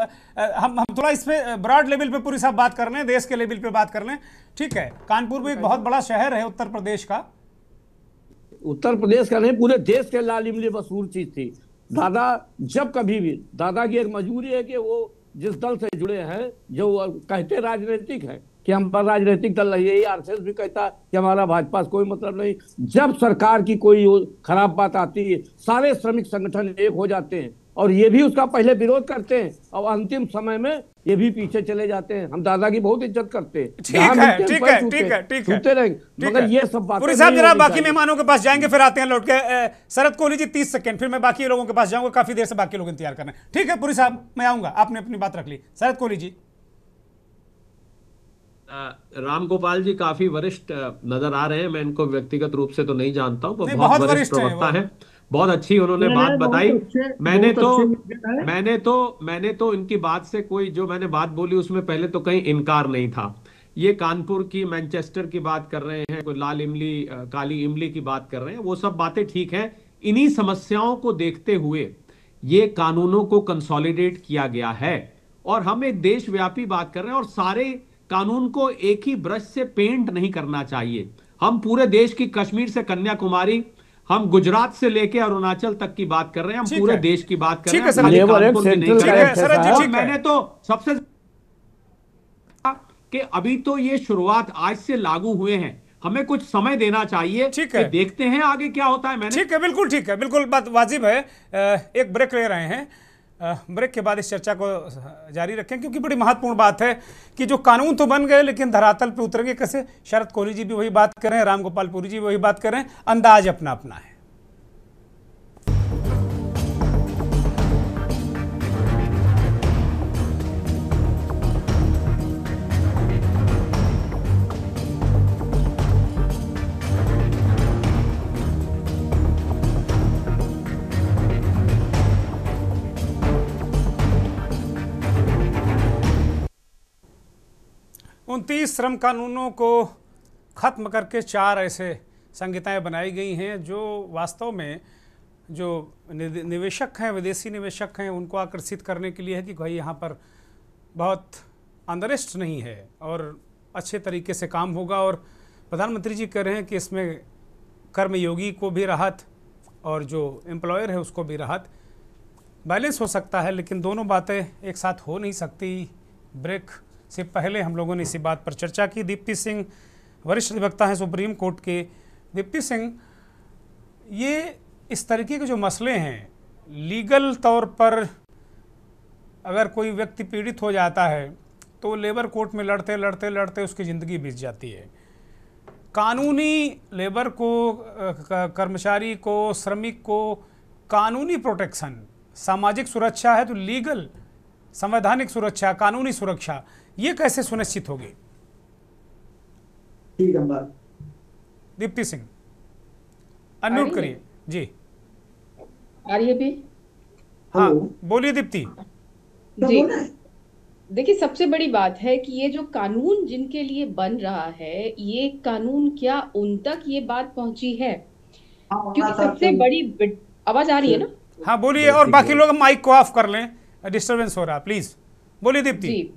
हम थोड़ा इस पे ब्रॉड लेवल पे पूरी साहब बात कर रहे हैं, देश के लेवल पे बात कर रहे हैं। ठीक है, कानपुर भी एक बहुत बड़ा शहर है उत्तर प्रदेश का। उत्तर प्रदेश का नहीं, पूरे देश के लाल इमली मशहूर चीज थी। दादा जब कभी भी, दादा की एक मजबूरी है कि वो जिस दल से जुड़े हैं, जो कहते राजनीतिक है कि हम पर राजनीतिक दल है, यही आरएसएस भी कहता है कि हमारा भाजपा से कोई मतलब नहीं। जब सरकार की कोई खराब बात आती है, सारे श्रमिक संगठन एक हो जाते हैं और ये भी उसका पहले विरोध करते हैं और अंतिम समय में ये भी पीछे चले जाते हैं। हम दादा की बहुत इज्जत करते हैं। ठीक है, ठीक है, ठीक है, ठीक है, छूते रहेंगे, मगर ये सब बातें पूरी साहब नहीं जरा होनी बाकी चाहिए। मेहमानों के पास जाएंगे, फिर आते हैं लौट के। शरद कोहली जी 30 सेकंड, फिर मैं बाकी लोगों के पास जाऊंगा, काफी देर से बाकी लोग इंतजार कर रहे हैं। ठीक है पूरी साहब, मैं आऊंगा, आपने अपनी बात रख ली। शरद कोहली जी। राम गोपाल जी काफी वरिष्ठ नजर आ रहे हैं, मैं इनको व्यक्तिगत रूप से तो नहीं जानता हूं, नहीं, बहुत बहुत वरिष्ठ वरिष्ठ हैं प्रवक्ता है, बहुत अच्छी उन्होंने बात बताई। मैंने तो इनकी बात से कोई, जो मैंने बात बोली उसमें पहले तो कहीं इनकार नहीं था। ये कानपुर की, मैनचेस्टर की बात कर रहे हैं, कोई लाल इमली, काली इमली की बात कर रहे हैं, वो सब बातें ठीक है। इन्हीं समस्याओं को देखते हुए ये कानूनों को कंसोलिडेट किया गया है और हम एक देशव्यापी बात कर रहे हैं और सारे कानून को एक ही ब्रश से पेंट नहीं करना चाहिए। हम पूरे देश की, कश्मीर से कन्याकुमारी, हम गुजरात से लेके अरुणाचल तक की बात कर रहे हैं, हम पूरे देश की बात कर रहे हैं, खाली कानपुर की नहीं कर रहे हैं। मैंने तो सबसे कि अभी तो ये शुरुआत आज से लागू हुए हैं, हमें कुछ समय देना चाहिए। ठीक है, देखते हैं आगे क्या होता है। ठीक है, बिल्कुल ठीक है, बिल्कुल बात वाजिब है। एक ब्रेक ले रहे हैं, ब्रेक के बाद इस चर्चा को जारी रखें, क्योंकि बड़ी महत्वपूर्ण बात है कि जो कानून तो बन गए लेकिन धरातल पे उतरेंगे कैसे। शरद कोहली जी भी वही बात कर रहे हैं, राम गोपाल पुरी जी भी वही बात कर रहे हैं, अंदाज अपना अपना है। उन 30 श्रम कानूनों को ख़त्म करके 4 ऐसे संहिताएं बनाई गई हैं जो वास्तव में जो निवेशक हैं, विदेशी निवेशक हैं, उनको आकर्षित करने के लिए है कि भाई यहाँ पर बहुत अनरेस्ट नहीं है और अच्छे तरीके से काम होगा। और प्रधानमंत्री जी कह रहे हैं कि इसमें कर्मयोगी को भी राहत और जो एम्प्लॉयर है उसको भी राहत, बैलेंस हो सकता है, लेकिन दोनों बातें एक साथ हो नहीं सकती। ब्रेक से पहले हम लोगों ने इसी बात पर चर्चा की। दीप्ति सिंह वरिष्ठ अधिवक्ता हैं सुप्रीम कोर्ट के। दीप्ति सिंह, ये इस तरीके के जो मसले हैं, लीगल तौर पर अगर कोई व्यक्ति पीड़ित हो जाता है तो लेबर कोर्ट में लड़ते लड़ते लड़ते उसकी ज़िंदगी बीत जाती है। कानूनी लेबर को, कर्मचारी को, श्रमिक को कानूनी प्रोटेक्शन, सामाजिक सुरक्षा है तो लीगल, संवैधानिक सुरक्षा, कानूनी सुरक्षा, ये कैसे सुनिश्चित होगी? ठीक है बात। दीप्ति सिंह अनम्यूट करिए जी। आ रही है भी? हाँ बोलिए दीप्ति जी। देखिए, सबसे बड़ी बात है कि ये जो कानून जिनके लिए बन रहा है, ये कानून क्या उन तक ये बात पहुंची है? क्योंकि सबसे बड़ी आवाज आ रही है ना? हाँ बोलिए, और बाकी लोग माइक को ऑफ कर लें, डिस्टरबेंस हो रहा है, प्लीज बोलिए दीप्ति। जी।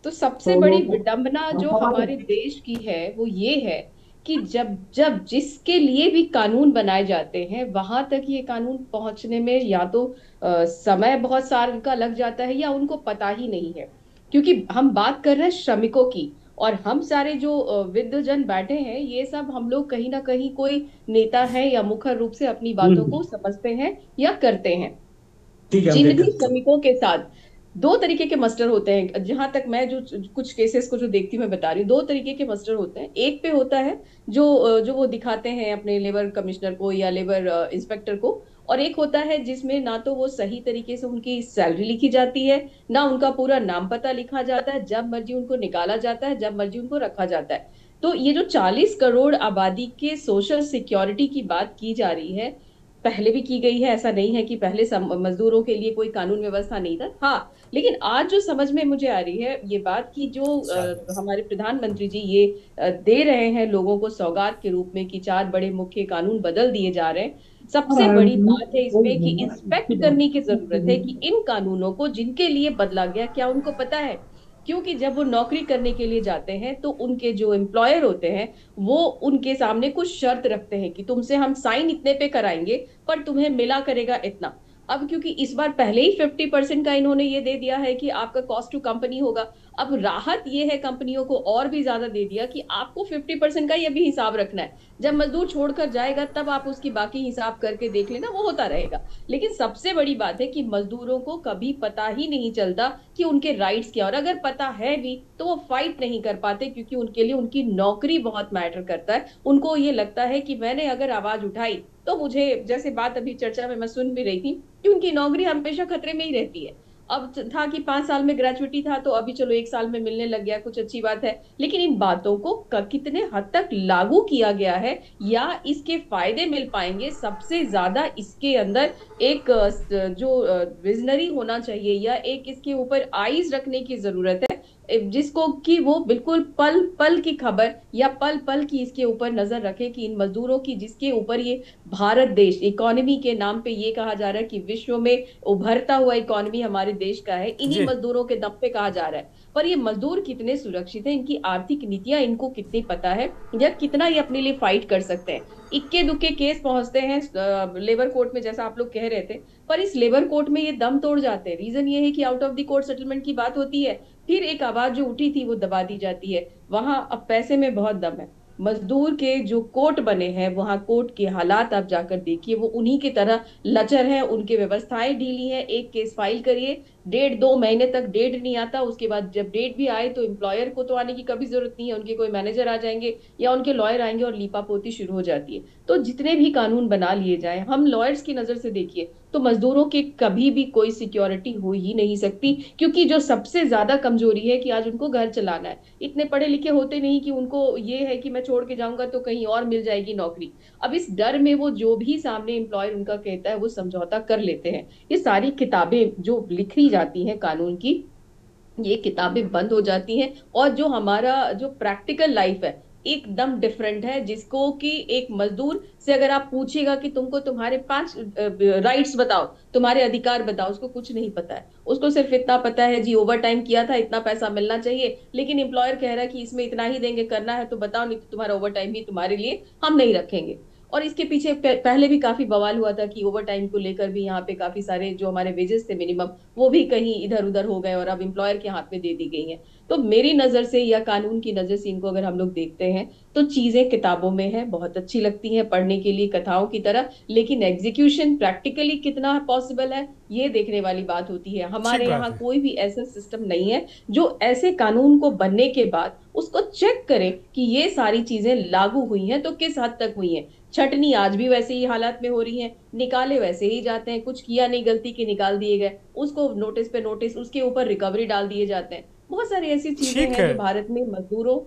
तो सबसे बड़ी विडंबना जो हमारे देश की है वो ये है कि जब जब जिसके लिए भी कानून बनाए जाते हैं वहां तक ये कानून पहुंचने में या तो समय बहुत साल का लग जाता है या उनको पता ही नहीं है। क्योंकि हम बात कर रहे हैं श्रमिकों की, और हम सारे जो विद्वजन बैठे हैं ये सब हम लोग कहीं ना कहीं कोई नेता है या मुखर रूप से अपनी बातों को समझते हैं या करते हैं। जिन भी श्रमिकों के साथ दो तरीके के मस्टर होते हैं, जहां तक मैं जो कुछ केसेस को जो देखती हूँ मैं बता रही हूँ, दो तरीके के मस्टर होते हैं। एक पे होता है जो वो दिखाते हैं अपने लेबर कमिश्नर को या लेबर इंस्पेक्टर को, और एक होता है जिसमें ना तो वो सही तरीके से उनकी सैलरी लिखी जाती है, ना उनका पूरा नाम पता लिखा जाता है, जब मर्जी उनको निकाला जाता है, जब मर्जी उनको रखा जाता है। तो ये जो 40 करोड़ आबादी के सोशल सिक्योरिटी की बात की जा रही है, पहले भी की गई है, ऐसा नहीं है कि पहले मजदूरों के लिए कोई कानून व्यवस्था नहीं था। हाँ, लेकिन आज जो समझ में मुझे आ रही है ये बात की जो हमारे प्रधानमंत्री जी ये दे रहे हैं लोगों को सौगात के रूप में कि 4 बड़े मुख्य कानून बदल दिए जा रहे हैं, सबसे बड़ी बात है इसमें कि इंस्पेक्ट करने की जरूरत है कि इन कानूनों को जिनके लिए बदला गया क्या उनको पता है। क्योंकि जब वो नौकरी करने के लिए जाते हैं तो उनके जो एम्प्लॉयर होते हैं वो उनके सामने कुछ शर्त रखते हैं कि तुमसे हम साइन इतने पे कराएंगे पर तुम्हें मिला करेगा इतना। अब क्योंकि इस बार पहले ही 50% का इन्होंने ये दे दिया है कि आपका कॉस्ट टू कंपनी होगा, अब राहत ये है कंपनियों को और भी ज्यादा दे दिया कि आपको 50% का ये भी हिसाब रखना है। जब मजदूर छोड़कर जाएगा तब आप उसकी बाकी हिसाब करके देख लेना, वो होता रहेगा। लेकिन सबसे बड़ी बात है कि मजदूरों को कभी पता ही नहीं चलता कि उनके राइट्स क्या, और अगर पता है भी तो वो फाइट नहीं कर पाते क्योंकि उनके लिए उनकी नौकरी बहुत मैटर करता है। उनको ये लगता है कि मैंने अगर आवाज उठाई तो मुझे, जैसे बात अभी चर्चा में मैं सुन भी रही थी कि उनकी नौकरी हमेशा खतरे में ही रहती है। अब था कि 5 साल में ग्रेजुएटी था तो अभी चलो 1 साल में मिलने लग गया, कुछ अच्छी बात है। लेकिन इन बातों को कितने हद तक लागू किया गया है या इसके फायदे मिल पाएंगे, सबसे ज्यादा इसके अंदर एक जो विजनरी होना चाहिए या एक इसके ऊपर आईज रखने की जरूरत है, जिसको कि वो बिल्कुल पल पल की खबर या पल पल की इसके ऊपर नजर रखे कि इन मजदूरों की, जिसके ऊपर ये भारत देश इकोनॉमी के नाम पे ये कहा जा रहा है कि विश्व में उभरता हुआ इकोनॉमी हमारे देश का है, इन्हीं मजदूरों के दम पे कहा जा रहा है। पर ये मजदूर कितने सुरक्षित हैं, इनकी आर्थिक नीतियां इनको कितनी पता है या कितना ये अपने लिए फाइट कर सकते हैं। इक्के दुक्के केस पहुंचते हैं लेबर कोर्ट में, जैसा आप लोग कह रहे थे, पर इस लेबर कोर्ट में ये दम तोड़ जाते हैं। रीजन ये है कि out of the court settlement की बात होती है, फिर एक आवाज जो उठी थी वो दबा दी जाती है। वहां अब पैसे में बहुत दम है। मजदूर के जो कोर्ट बने हैं वहां कोर्ट के हालात आप जाकर देखिए, वो उन्हीं की तरह लचर है, उनकी व्यवस्थाएं ढीली है। एक केस फाइल करिए, 1.5-2 महीने तक डेट नहीं आता, उसके बाद जब डेट भी आए तो एम्प्लॉयर को तो आने की कभी जरूरत नहीं है, उनके कोई मैनेजर आ जाएंगे या उनके लॉयर आएंगे और लीपापोती शुरू हो जाती है। तो जितने भी कानून बना लिए जाए, हम लॉयर्स की नजर से देखिए तो मजदूरों की कभी भी कोई सिक्योरिटी हो ही नहीं सकती, क्योंकि जो सबसे ज्यादा कमजोरी है कि आज उनको घर चलाना है। इतने पढ़े लिखे होते नहीं कि उनको ये है कि मैं छोड़ के जाऊंगा तो कहीं और मिल जाएगी नौकरी। अब इस डर में वो जो भी सामने एम्प्लॉयर उनका कहता है वो समझौता कर लेते हैं। ये सारी किताबें जो लिखी जाती हैं कानून की, ये किताबें बंद हो जाती हैं, और जो हमारा जो प्रैक्टिकल लाइफ है एकदम डिफरेंट है। जिसको कि एक मजदूर से अगर आप पूछिएगा कि तुमको तुम्हारे 5 राइट्स बताओ, तुम्हारे अधिकार बताओ, उसको कुछ नहीं पता है। उसको सिर्फ इतना पता है जी ओवर टाइम किया था, इतना पैसा मिलना चाहिए, लेकिन एम्प्लॉयर कह रहा है कि इसमें इतना ही देंगे, करना है तो बताओ, नहीं तो तुम्हारा ओवर टाइम भी तुम्हारे लिए हम नहीं रखेंगे। और इसके पीछे पहले भी काफी बवाल हुआ था कि ओवर टाइम को लेकर भी यहाँ पे काफी सारे जो हमारे वेजेस थे मिनिमम, वो भी कहीं इधर उधर हो गए और अब एम्प्लॉयर के हाथ में दे दी गई हैं। तो मेरी नजर से या कानून की नजर से इनको अगर हम लोग देखते हैं तो चीजें किताबों में है, बहुत अच्छी लगती हैं पढ़ने के लिए कथाओं की तरह, लेकिन एग्जीक्यूशन प्रैक्टिकली कितना पॉसिबल है ये देखने वाली बात होती है। हमारे यहाँ कोई भी ऐसा सिस्टम नहीं है जो ऐसे कानून को बनने के बाद उसको चेक करे कि ये सारी चीजें लागू हुई हैं तो किस हद तक हुई हैं। छटनी आज भी वैसे ही हालात में हो रही है, निकाले वैसे ही जाते हैं, कुछ किया नहीं गलती के निकाल दिए गए, उसको नोटिस पे नोटिस, उसके ऊपर रिकवरी डाल दिए जाते हैं। बहुत सारी ऐसी चीजें हैं जो भारत में मजदूरों,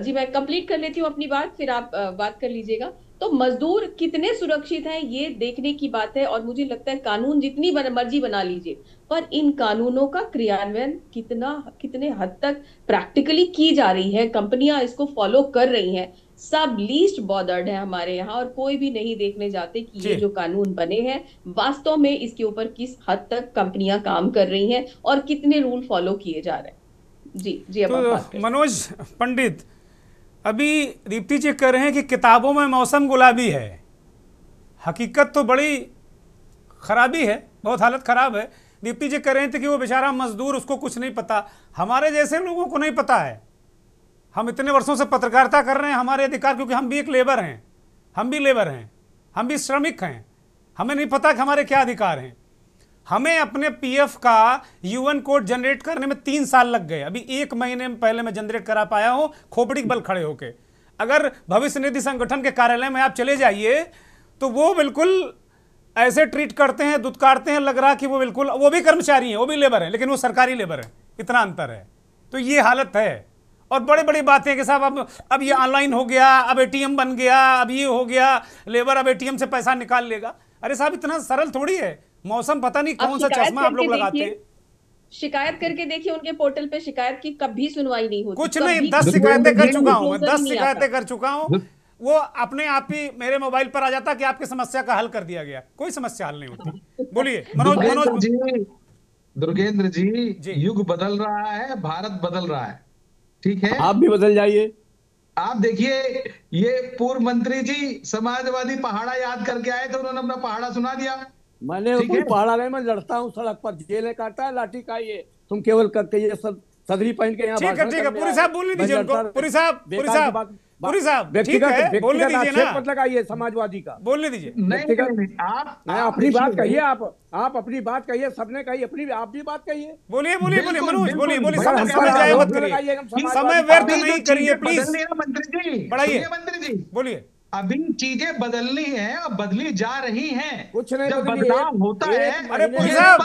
जी मैं कंप्लीट कर लेती हूँ अपनी बात, फिर आप बात कर लीजिएगा। तो मजदूर कितने सुरक्षित हैं ये देखने की बात है। और मुझे लगता है कानून जितनी मर्जी बना लीजिए, पर इन कानूनों का क्रियान्वयन कितने हद तक प्रैक्टिकली की जा रही है, कंपनियां इसको फॉलो कर रही हैं, सब लीस्ट बॉदर्ड है हमारे यहाँ। और कोई भी नहीं देखने जाते कि ये जो कानून बने हैं वास्तव में इसके ऊपर किस हद तक कंपनियां काम कर रही हैं और कितने रूल फॉलो किए जा रहे हैं। जी अब आप बात तो करें। मनोज पंडित, अभी दीप्ति जी कह रहे हैं कि किताबों में मौसम गुलाबी है, हकीकत तो बड़ी खराबी है, बहुत हालत खराब है। दीप्ति जी कह रहे थे कि वो बेचारा मजदूर, उसको कुछ नहीं पता। हमारे जैसे लोगों को नहीं पता है, हम इतने वर्षों से पत्रकारिता कर रहे हैं, हमारे अधिकार, क्योंकि हम भी एक लेबर हैं, हम भी श्रमिक हैं, हमें नहीं पता कि हमारे क्या अधिकार हैं। हमें अपने पीएफ का यूएन कोड जनरेट करने में 3 साल लग गए, अभी 1 महीने में पहले मैं जनरेट करा पाया हूं, खोपड़ी बल खड़े होके। अगर भविष्य निधि संगठन के कार्यालय में आप चले जाइए तो वो बिल्कुल ऐसे ट्रीट करते हैं, दुत्कारते हैं, लग रहा कि वो बिल्कुल, वो भी कर्मचारी हैं, वो भी लेबर हैं, लेकिन वो सरकारी लेबर हैं, इतना अंतर है। तो ये हालत है। और बड़ी बड़ी बातें कि साहब अब ये ऑनलाइन हो गया, अब एटीएम बन गया, अब ये हो गया, लेबर अब एटीएम से पैसा निकाल लेगा। अरे साहब इतना सरल थोड़ी है। मौसम पता नहीं कौन सा चश्मा आप लोग लगाते हैं। शिकायत करके देखिए उनके पोर्टल पे, शिकायत की कभी सुनवाई नहीं होती। कुछ नहीं, 10 शिकायतें कर चुका हूं मैं, 10 शिकायतें कर चुका हूं। वो अपने आप ही मेरे मोबाइल पर आ जाता कि आपकी समस्या का हल कर दिया गया, कोई समस्या हल नहीं होती। बोलिए मनोज जी। दुर्गेंद्र जी, युग बदल रहा है, भारत बदल रहा है, ठीक है, आप भी बदल जाइए। आप देखिए, ये पूर्व मंत्री जी समाजवादी पहाड़ा याद करके आए थे, उन्होंने अपना पहाड़ा सुना दिया। मैंने कोई पहाड़ा नहीं, मैं लड़ता हूँ सड़क पर, जेल काटा है, लाठी का ये तुम केवल करके ये सब सदरी पहन के यहाँ। ठीक है पुरी साहब बोलने दीजिए उनको। पुरी साहब ठीक है, बोलने दीजिए ना, मत लगाइए समाजवादी का, बोलने दीजिए। नहीं, आप अपनी बात कहिए, आप अपनी बात कहिए, सबने कही अपनी, आप भी बात कहिए। बोलिए मनोज, बोलिए समय जाया मत करिए, समय व्यर्थ नहीं करिए प्लीज। बढ़ाइए, मंत्री जी बोलिए। अभी चीजें बदलनी है और बदली जा रही हैं। कुछ नहीं, जब बदलाव होता है, अरे पुरी साहब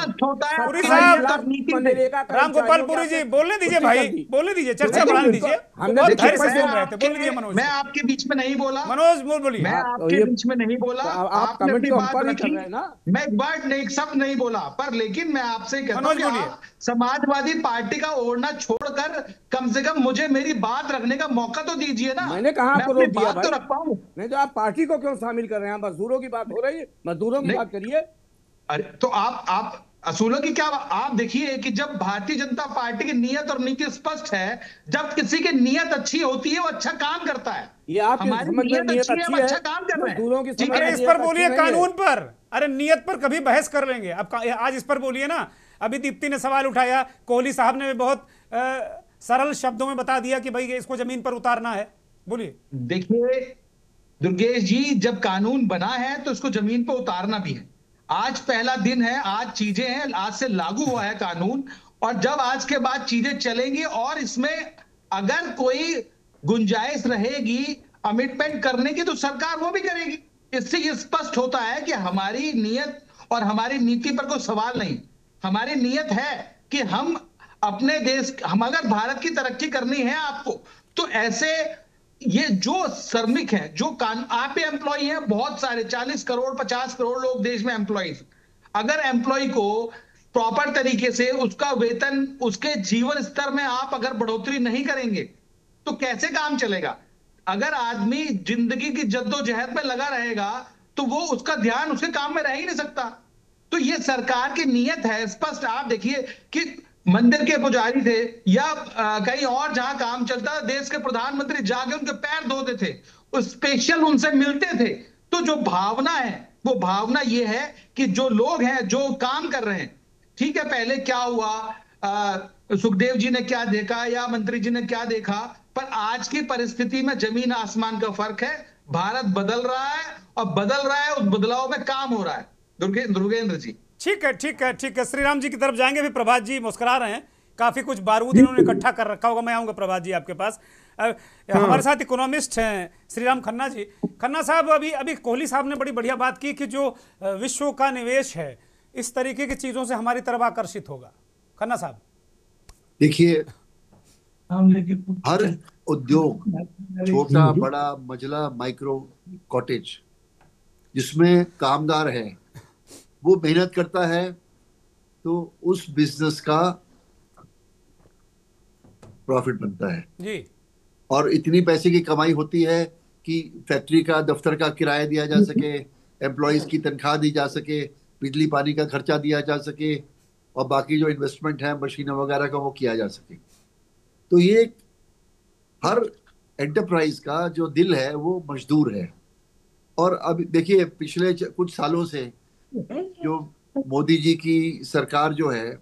राम गोपाल पुरी जी बोलने दीजिए भाई, बोलने दीजिए, चर्चा बढ़ाने दीजिए। बहुत धैर्य से सुन रहे थे, बोलने दीजिए मनोज। मैं आपके बीच में नहीं बोला मनोज, बोलिए। मैं आपके बीच में नहीं बोला, आपने अपनी बात रखी, मैं एक बार नहीं, सब नहीं बोला, पर लेकिन मैं आपसे कहता हूं कि आप समाजवादी पार्टी का ओढ़ना छोड़कर कम से कम मुझे मेरी बात रखने का मौका तो दीजिए ना। मैंने कहा आपको रोक दिया भाई, तो रख पाऊं। नहीं तो आप पार्टी को क्यों शामिल कर रहे हैं? मजदूरों की बात हो रही है, मजदूरों की बात करिए। अरे तो आप असूलों की क्या, आप देखिए कि जब भारतीय जनता पार्टी की नियत और नीति स्पष्ट है, जब किसी की नियत अच्छी होती है वो अच्छा काम करता है। ये आपकी हमारी नियत अच्छी है, हम अच्छा काम कर रहे हैं। ठीक है, इस पर बोलिए, कानून पर। अरे नियत पर कभी बहस कर लेंगे, अब आज इस पर बोलिए ना। अभी दीप्ति ने सवाल उठाया, कोहली साहब ने बहुत सरल शब्दों में बता दिया कि भाई इसको जमीन पर उतारना है। बोलिए। देखिए दुर्गेश जी, जब कानून बना है तो इसको जमीन पर उतारना भी है। आज पहला दिन है, आज चीजें हैं, आज से लागू हुआ है कानून, और जब आज के बाद चीजें चलेंगी और इसमें अगर कोई गुंजाइश रहेगी अमेंडमेंट करने की तो सरकार वो भी करेगी। इससे ये स्पष्ट होता है कि हमारी नियत और हमारी नीति पर कोई सवाल नहीं। हमारी नियत है कि हम अपने देश, हम अगर भारत की तरक्की करनी है आपको, तो ऐसे ये जो श्रमिक हैं, जो आप एम्प्लॉय हैं, बहुत सारे 40 करोड़ 50 करोड़ लोग देश में एम्प्लॉइज, अगर एम्प्लॉय को प्रॉपर तरीके से उसका वेतन, उसके जीवन स्तर में आप अगर बढ़ोतरी नहीं करेंगे तो कैसे काम चलेगा? अगर आदमी जिंदगी की जद्दोजहद में लगा रहेगा तो वो उसका ध्यान उसके काम में रह ही नहीं सकता। तो ये सरकार की नियत है स्पष्ट। आप देखिए कि मंदिर के पुजारी थे या कहीं और जहां काम चलता, देश के प्रधानमंत्री जाके उनके पैर धोते थे, स्पेशल उनसे मिलते थे। तो जो भावना है वो भावना ये है कि जो लोग हैं, जो काम कर रहे हैं, ठीक है, पहले क्या हुआ, सुखदेव जी ने क्या देखा या मंत्री जी ने क्या देखा, पर आज की परिस्थिति में जमीन आसमान का फर्क है। भारत बदल रहा है और बदल रहा है, उस बदलाव में काम हो रहा है। दुर्गेंद्र जी ठीक है। श्रीराम जी की तरफ जाएंगे। भी प्रभात जी मुस्कुरा रहे हैं, काफी कुछ बारूद इन्होंने इकट्ठा कर रखा होगा। मैं आऊंगा प्रभात जी आपके पास। हमारे साथ इकोनॉमिस्ट हैं श्रीराम खन्ना जी। खन्ना साहब, अभी कोहली साहब ने बड़ी बढ़िया बात की कि जो विश्व का निवेश है इस तरीके की चीजों से हमारी तरफ आकर्षित होगा। खन्ना साहब देखिए, हर उद्योग, छोटा बड़ा मझला माइक्रो कॉटेज, जिसमें कामदार है, वो मेहनत करता है, तो उस बिजनेस का प्रॉफिट बनता है जी और इतनी पैसे की कमाई होती है कि फैक्ट्री का, दफ्तर का किराया दिया जा सके, एम्प्लॉयज की तनख्वाह दी जा सके, बिजली पानी का खर्चा दिया जा सके, और बाकी जो इन्वेस्टमेंट है मशीनों वगैरह का वो किया जा सके। तो ये हर एंटरप्राइज का जो दिल है वो मजदूर है। और अब देखिए पिछले कुछ सालों से जो मोदी जी की सरकार जो है,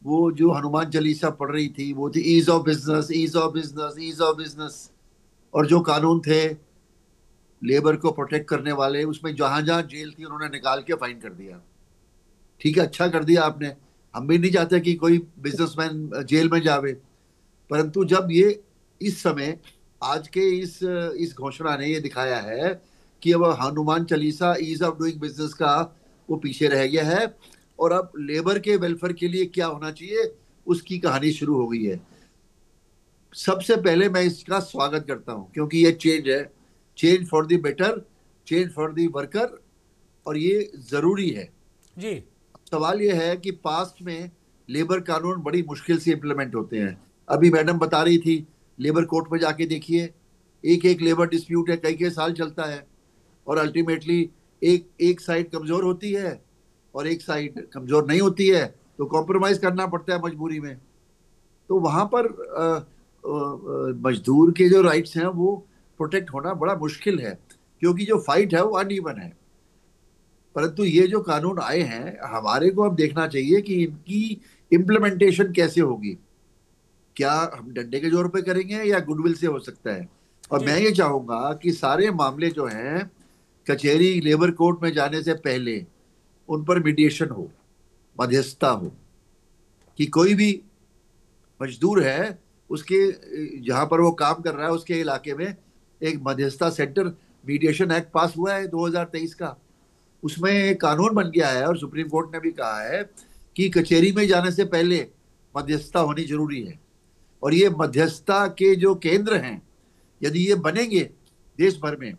वो जो हनुमान चालीसा पढ़ रही थी वो थी ease of business, ease of business, ease of business. और जो कानून थे लेबर को प्रोटेक्ट करने वाले, उसमें जहां जहां जेल थी उन्होंने निकाल के फाइन कर दिया। ठीक है, अच्छा कर दिया आपने, हम भी नहीं चाहते कि कोई बिजनेसमैन जेल में जावे। परंतु जब ये इस समय आज के इस घोषणा ने ये दिखाया है कि अब Hanuman Chalisa ease of doing business का वो पीछे रह गया है, और अब लेबर के वेलफेयर के लिए क्या होना चाहिए उसकी कहानी शुरू हो गई है। सबसे पहले मैं इसका स्वागत करता हूं, क्योंकि ये चेंज है, change for the better, change for the worker, और ये जरूरी है जी। सवाल ये है कि पास्ट में लेबर कानून बड़ी मुश्किल से इम्प्लीमेंट होते हैं। अभी मैडम बता रही थी, लेबर कोर्ट में जाके देखिए, एक एक लेबर डिस्प्यूट है, कई कई साल चलता है, और अल्टीमेटली एक साइड कमजोर होती है और एक साइड कमजोर नहीं होती है, तो कॉम्प्रोमाइज करना पड़ता है मजबूरी में। तो वहां पर मजदूर के जो राइट्स हैं वो प्रोटेक्ट होना बड़ा मुश्किल है, क्योंकि जो फाइट है वो अनइवन है। परंतु ये जो कानून आए हैं, हमारे को अब देखना चाहिए कि इनकी इम्प्लीमेंटेशन कैसे होगी। क्या हम डंडे के जोर पे करेंगे या गुडविल से हो सकता है। और मैं ये चाहूंगा कि सारे मामले जो हैं कचहरी लेबर कोर्ट में जाने से पहले उन पर मीडिएशन हो, मध्यस्थता हो, कि कोई भी मजदूर है उसके जहां पर वो काम कर रहा है उसके इलाके में एक मध्यस्थता सेंटर, मीडिएशन एक्ट पास हुआ है 2023 का, उसमें एक कानून बन गया है, और सुप्रीम कोर्ट ने भी कहा है कि कचहरी में जाने से पहले मध्यस्थता होनी जरूरी है। और ये मध्यस्थता के जो केंद्र हैं, यदि ये बनेंगे देश भर में,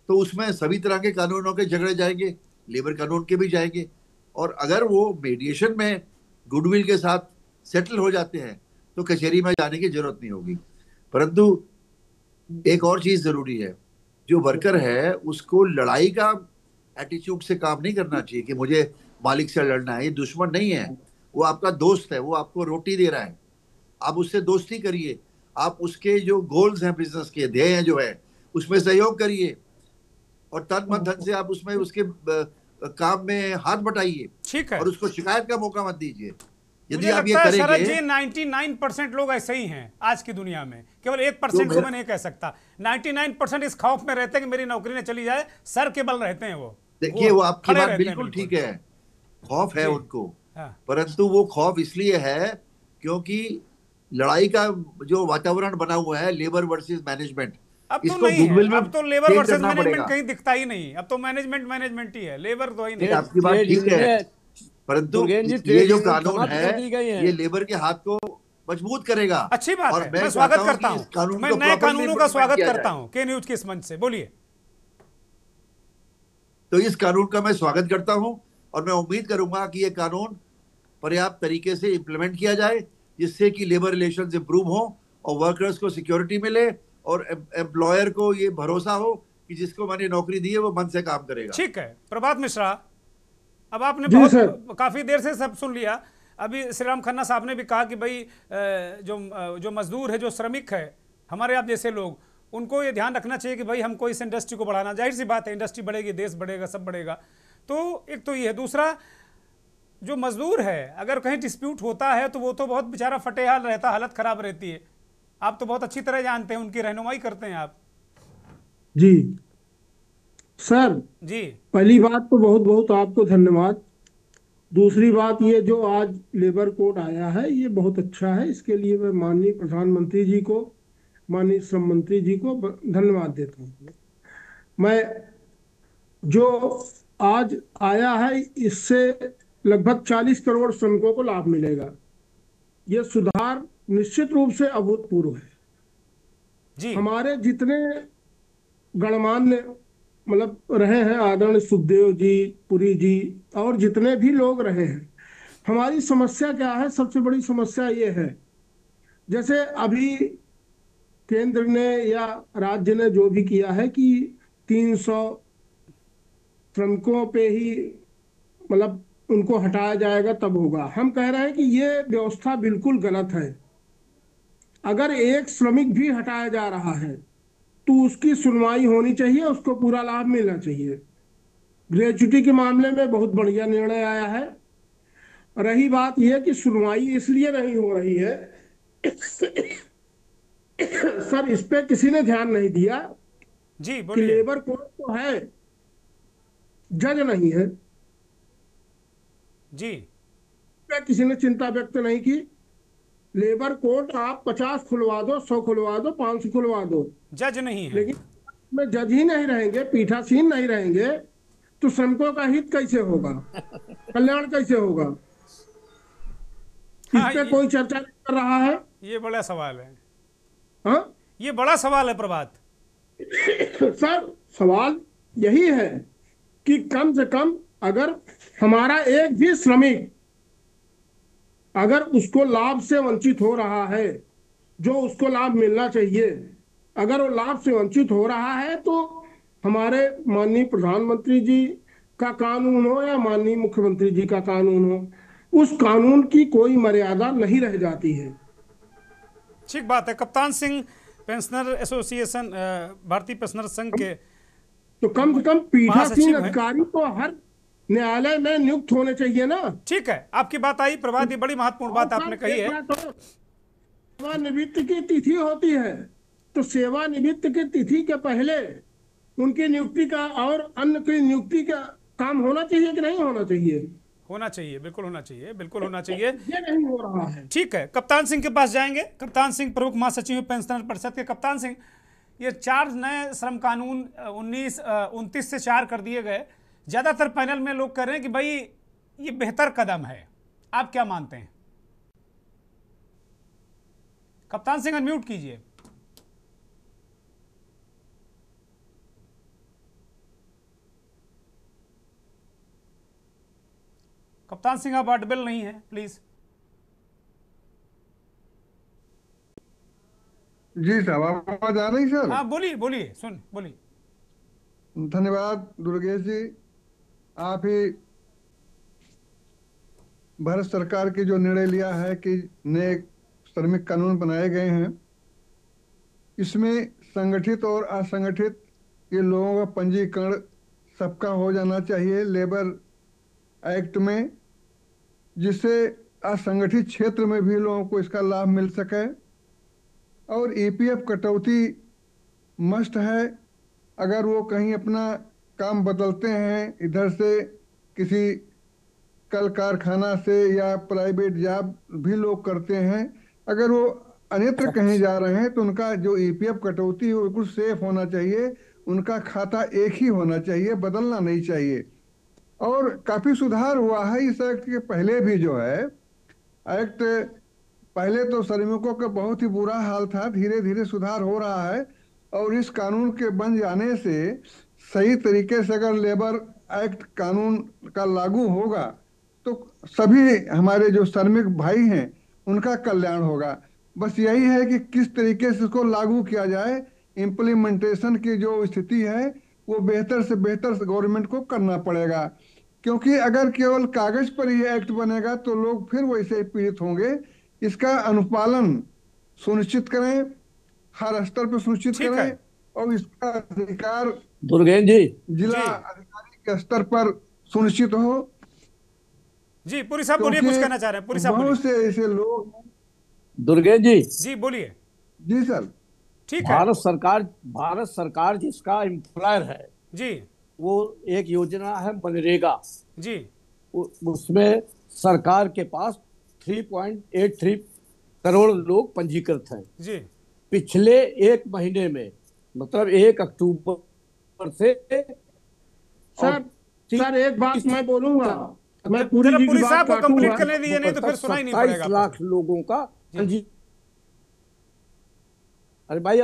तो उसमें सभी तरह के कानूनों के झगड़े जाएंगे, लेबर कानून के भी जाएंगे, और अगर वो मीडिएशन में गुडविल के साथ सेटल हो जाते हैं तो कचहरी में जाने की जरूरत नहीं होगी। परंतु एक और चीज जरूरी है, जो वर्कर है उसको लड़ाई का एटीट्यूड से काम नहीं करना चाहिए कि मुझे मालिक से लड़ना है। ये दुश्मन नहीं है, वो आपका दोस्त है, वो आपको रोटी दे रहा है, आप उससे दोस्ती करिए, आप उसके जो गोल्स हैं, बिजनेस के ध्येय जो है उसमें सहयोग करिए, और तन मन धन से आप उसमें उसके काम में हाथ बटाइए। ठीक है, और उसको शिकायत का मौका मत दीजिए। यदि आप ये करेंगे, 99% लोग ऐसे ही हैं आज की दुनिया में, केवल 1% को मैं नहीं कह सकता। 99% इस खौफ में रहते हैं कि मेरी नौकरी न चली जाए, सर के बल रहते हैं वो। देखिए वो आपकी बात बिल्कुल ठीक है, खौफ है उनको, परंतु वो खौफ इसलिए है क्योंकि लड़ाई का जो वातावरण बना हुआ है लेबर वर्सेस मैनेजमेंट, अब तो नहीं है, अब तो लेबर वर्सेस मैनेजमेंट कहीं दिखता ही नहीं, अब तो मैनेजमेंट ही है, लेबर तो ही नहीं। आपकी बात ठीक है, परंतु ये जो कानून है ये लेबर के हाथ को मजबूत करेगा। अच्छी बात है, मैं स्वागत करता हूं, मैं नए कानूनों का स्वागत करता हूं के न्यूज के इस मंच से। बोलिए। तो इस कानून का मैं स्वागत करता हूं, और मैं उम्मीद करूंगा कि ये कानून पर्याप्त तरीके से इंप्लीमेंट किया जाए, जिससे कि लेबर रिलेशंस इंप्रूव हो और वर्कर्स को सिक्योरिटी मिले, और एम्प्लॉयर को ये भरोसा हो कि जिसको मैंने नौकरी दी है वो मन से काम करेगा। ठीक है, प्रभात मिश्रा, अब आपने काफी देर से सब सुन लिया। अभी श्रीराम खन्ना साहब ने भी कहा कि भाई जो मजदूर है, जो श्रमिक है, हमारे आप जैसे लोग, उनको ये ध्यान रखना चाहिए कि भाई हमको इस इंडस्ट्री को बढ़ाना। जाहिर सी बात है, इंडस्ट्री बढ़ेगी, देश बढ़ेगा, सब बढ़ेगा। तो एक तो ये है, दूसरा जो मजदूर है अगर कहीं डिस्प्यूट होता है तो वो तो बहुत बेचारा फटेहाल रहता, हालत खराब रहती है। आप तो बहुत अच्छी तरह जानते हैं, उनकी रहनुमाई करते हैं आप। जी सर जी, पहली बात तो बहुत बहुत आपको धन्यवाद। दूसरी बात, ये जो आज लेबर कोड आया है ये बहुत अच्छा है, इसके लिए मैं माननीय प्रधानमंत्री जी को, माननीय श्रम मंत्री जी को धन्यवाद देता हूँ। मैं जो आज आया है इससे लगभग 40 करोड़ श्रमिकों को लाभ मिलेगा। ये सुधार निश्चित रूप से अभूतपूर्व है। जी हमारे जितने गणमान्य मतलब रहे हैं, आदरणीय सुखदेव जी, पुरी जी, और जितने भी लोग रहे हैं, हमारी समस्या क्या है? सबसे बड़ी समस्या ये है, जैसे अभी केंद्र ने या राज्य ने जो भी किया है कि 300 श्रमिकों पे ही मतलब उनको हटाया जाएगा तब होगा। हम कह रहे हैं कि ये व्यवस्था बिल्कुल गलत है। अगर एक श्रमिक भी हटाया जा रहा है तो उसकी सुनवाई होनी चाहिए, उसको पूरा लाभ मिलना चाहिए। ग्रेच्युटी के मामले में बहुत बढ़िया निर्णय आया है। रही बात यह कि सुनवाई इसलिए नहीं हो रही है सर, इस पे किसी ने ध्यान नहीं दिया जी कि बोलिए। लेबर कोड तो है, जज नहीं है। जी पे किसी ने चिंता व्यक्त नहीं की। लेबर कोर्ट आप 50 खुलवा दो, 100 खुलवा दो, 500 खुलवा दो, जज नहीं है। लेकिन में जज ही नहीं रहेंगे, पीठासीन नहीं रहेंगे, तो श्रमिकों का हित कैसे होगा, कल्याण कैसे होगा? इस हाँ, पे कोई चर्चा नहीं कर रहा है। ये बड़ा सवाल है। हाँ ये बड़ा सवाल है प्रभात। सर, सवाल यही है कि कम से कम अगर हमारा एक भी श्रमिक अगर उसको लाभ से वंचित हो रहा है, जो उसको लाभ मिलना चाहिए, अगर वो लाभ से वंचित हो रहा है, तो हमारे माननीय प्रधानमंत्री जी का कानून हो या माननीय मुख्यमंत्री जी का कानून हो, उस कानून की कोई मर्यादा नहीं रह जाती है। ठीक बात है। कप्तान सिंह पेंशनर एसोसिएशन, भारतीय पेंशनर संघ के तो कम से कम पीठासीन महासचिव हैं। अधिकारी तो हर न्यायालय में नियुक्त होने चाहिए ना। ठीक है, आपकी बात आई प्रभात, ये बड़ी महत्वपूर्ण बात आपने कही है। सेवानिवृत्ति की तिथि होती है, तो सेवानिवृत्ति की तिथि के पहले उनकी नियुक्ति का और अन्य की नियुक्ति का काम होना चाहिए कि नहीं होना चाहिए? होना चाहिए, बिल्कुल होना चाहिए, बिल्कुल होना चाहिए। ये नहीं हो रहा है। ठीक है, कप्तान सिंह के पास जाएंगे। कप्तान सिंह प्रमुख महासचिव पेंशनर परिषद के। कप्तान सिंह, ये 4 नए श्रम कानून 29 से 4 कर दिए गए। ज्यादातर पैनल में लोग कह रहे हैं कि भाई ये बेहतर कदम है, आप क्या मानते हैं? कप्तान सिंह अनम्यूट कीजिए। कप्तान सिंह आप ऑडिबल नहीं है, प्लीज। जी साहब, आवाज आ रही सर? हाँ बोलिए बोलिए, बोलिए। धन्यवाद दुर्गेश जी। आप ही भारत सरकार की जो निर्णय लिया है कि नए श्रमिक कानून बनाए गए हैं, इसमें संगठित और असंगठित ये लोगों का पंजीकरण सबका हो जाना चाहिए लेबर एक्ट में, जिससे असंगठित क्षेत्र में भी लोगों को इसका लाभ मिल सके। और ईपीएफ कटौती मस्ट है। अगर वो कहीं अपना काम बदलते हैं, इधर से किसी कल कारखाना से या प्राइवेट जॉब भी लोग करते हैं, अगर वो अन्यत्र कहीं जा रहे हैं तो उनका जो ईपीएफ कटौती है वो बिल्कुल सेफ होना चाहिए। उनका खाता एक ही होना चाहिए, बदलना नहीं चाहिए। और काफी सुधार हुआ है इस एक्ट के पहले भी। जो है एक्ट पहले तो श्रमिकों का बहुत ही बुरा हाल था, धीरे धीरे सुधार हो रहा है। और इस कानून के बन जाने से सही तरीके से अगर लेबर एक्ट कानून का लागू होगा तो सभी हमारे जो श्रमिक भाई हैं उनका कल्याण होगा। बस यही है कि किस तरीके से इसको लागू किया जाए। इम्प्लीमेंटेशन की जो स्थिति है वो बेहतर से बेहतर गवर्नमेंट को करना पड़ेगा, क्योंकि अगर केवल कागज पर ये एक्ट बनेगा तो लोग फिर वैसे पीड़ित होंगे। इसका अनुपालन सुनिश्चित करें, हर स्तर पर सुनिश्चित करें, और इसका अधिकार दुर्गेश जी जिला अधिकारी के स्तर पर सुनिश्चित हो। जी पुरी साहब बोलिए, कुछ कहना चाह रहे हैं? पुरी साहब बहुत से ऐसे लोग। दुर्गेश जी बोलिए। जी सर। ठीक है। भारत सरकार जिसका एम्प्लॉयर है जी, वो एक योजना है मनरेगा जी, उसमें सरकार के पास 3.83 करोड़ लोग पंजीकृत हैं जी। पिछले 1 महीने में, मतलब 1 अक्टूबर से। सर एक बात मैं बोलूंगा, मैं पूरी साहब को कंप्लीट करने दीजिए, नहीं तो फिर सुनाई नहीं पड़ेगा। 27 लाख लोगों का अरे भाई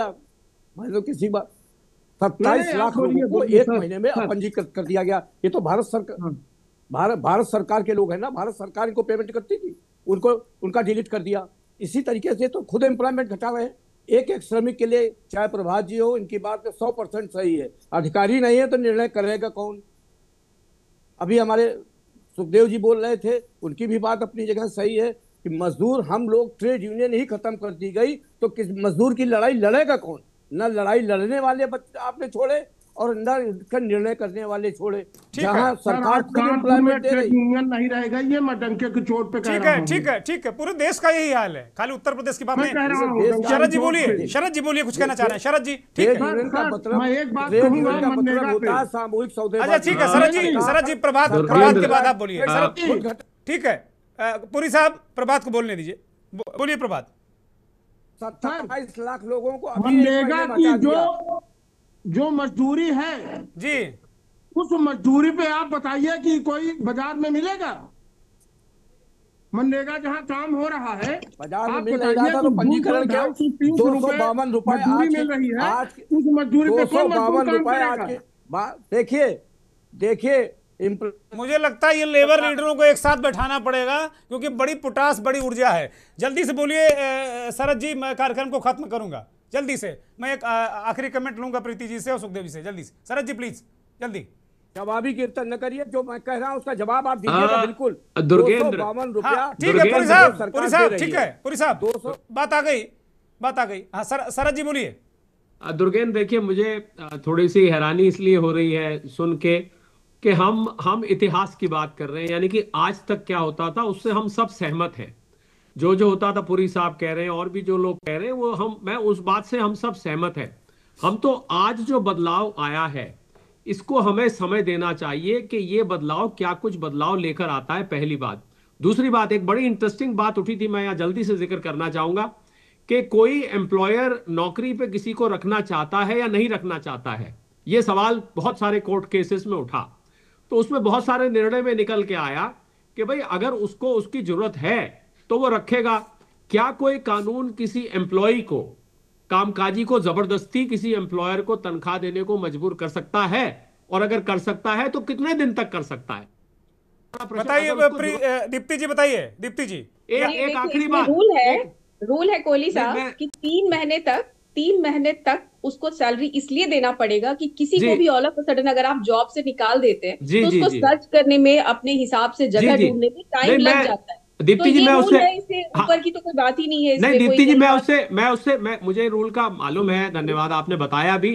मान लो किसी बात 27 लाख लोगों को एक महीने में अपंजीकृत कर दिया गया। ये तो भारत सरकार के लोग हैं ना, भारत सरकार इनको पेमेंट करती थी, उनको उनका डिलीट कर दिया। इसी तरीके से तो खुद एम्प्लॉयमेंट घटा रहे हैं। एक एक श्रमिक के लिए, चाहे प्रभात जी हो, इनकी बात 100% सही है। अधिकारी नहीं है तो निर्णय करेगा कौन? अभी हमारे सुखदेव जी बोल रहे थे, उनकी भी बात अपनी जगह सही है कि मजदूर, हम लोग ट्रेड यूनियन ही खत्म कर दी गई तो किस मजदूर की लड़ाई लड़ेगा कौन? न लड़ाई लड़ने वाले आपने छोड़े और न इसका निर्णय करने वाले छोड़े। जहां सरकार खुद एम्प्लॉयमेंट दे रही, यूनियन नहीं रहेगा, ये मैं डंके की चोट पे कह रहा हूं। ठीक है, पूरे देश का यही हाल है, खाली उत्तर प्रदेश की बात नहीं। शरद जी बोलिए, कुछ कहना चाह रहे हैं शरद जी? ठीक है, मैं एक बात कहूंगा, होता सामूहिक सौदे। अच्छा ठीक है शरद जी प्रभात के बाद आप बोलिए। ठीक है, पुरी साहब प्रभात को बोलने दीजिए, बोलिए प्रभात। 27 लाख लोगों को मनरेगा की जो मजदूरी है जी, उस मजदूरी पे आप बताइए कि कोई बाजार में मिलेगा? मनरेगा जहाँ काम हो रहा है, बाजार में मिल रहा था तो पंजीकरण के 252 रुपए मजदूरी मिल रही है, उस मजदूरी पे कौन मजदूर काम करेगा? देखिए मुझे लगता है ये लेबर लीडरों को एक साथ बैठाना पड़ेगा, क्योंकि बड़ी पुटास, बड़ी ऊर्जा है। जल्दी से बोलिए शरद जी, मैं कार्यक्रम को खत्म करूंगा जल्दी से। मैं एक आखिरी कमेंट लूंगा प्रीति जी से और सुखदेव जी से, जल्दी से शरद जी प्लीज जल्दी। जवाबी कीर्तन न करिए, जो मैं कह रहा हूं उसका जवाब आप दीजिएगा। बिल्कुल 252 रुपया। ठीक है पुरी साहब, ठीक है पुरी साहब, बात आ गई। हाँ शरद जी बोलिए। दुर्गेंद्र देखिए, मुझे थोड़ी सी हैरानी इसलिए हो रही है सुन के कि हम इतिहास की बात कर रहे हैं, यानी कि आज तक क्या होता था उससे हम सब सहमत हैं। जो होता था, पुरी साहब कह रहे हैं और भी जो लोग कह रहे हैं, वो मैं उस बात से हम सब सहमत हैं। हम तो आज जो बदलाव आया है इसको हमें समय देना चाहिए कि ये बदलाव क्या कुछ बदलाव लेकर आता है, पहली बात। दूसरी बात, एक बड़ी इंटरेस्टिंग बात उठी थी, मैं यहाँ जल्दी से जिक्र करना चाहूंगा कि कोई एम्प्लॉयर नौकरी पे किसी को रखना चाहता है या नहीं रखना चाहता है, ये सवाल बहुत सारे कोर्ट केसेस में उठा। तो उसमें बहुत सारे निर्णय में निकल के आया कि भाई अगर उसको उसकी जरूरत है तो वो रखेगा। क्या कोई कानून किसी एम्प्लॉय को, कामकाजी को जबरदस्ती किसी एम्प्लॉयर को तनख्वाह देने को मजबूर कर सकता है? और अगर कर सकता है तो कितने दिन तक कर सकता है? बताइए दीप्ति जी, बताइए दीप्ति जी। एक आखिरी बात, रूल है कोहली साहब कि 3 महीने तक उसको सैलरी इसलिए देना पड़ेगा कि किसी को भी ऑल ऑफ अ सडन अगर आप जॉब से निकाल देते हैं तो उसको सर्च करने में, अपने हिसाब से जगह ढूंढने में टाइम लग जाता है। दीप्ति जी, मैं उससे ऊपर की तो कोई बात ही नहीं है। नहीं दीप्ति जी, मैं मुझे रूल का मालूम है, धन्यवाद आपने बताया भी।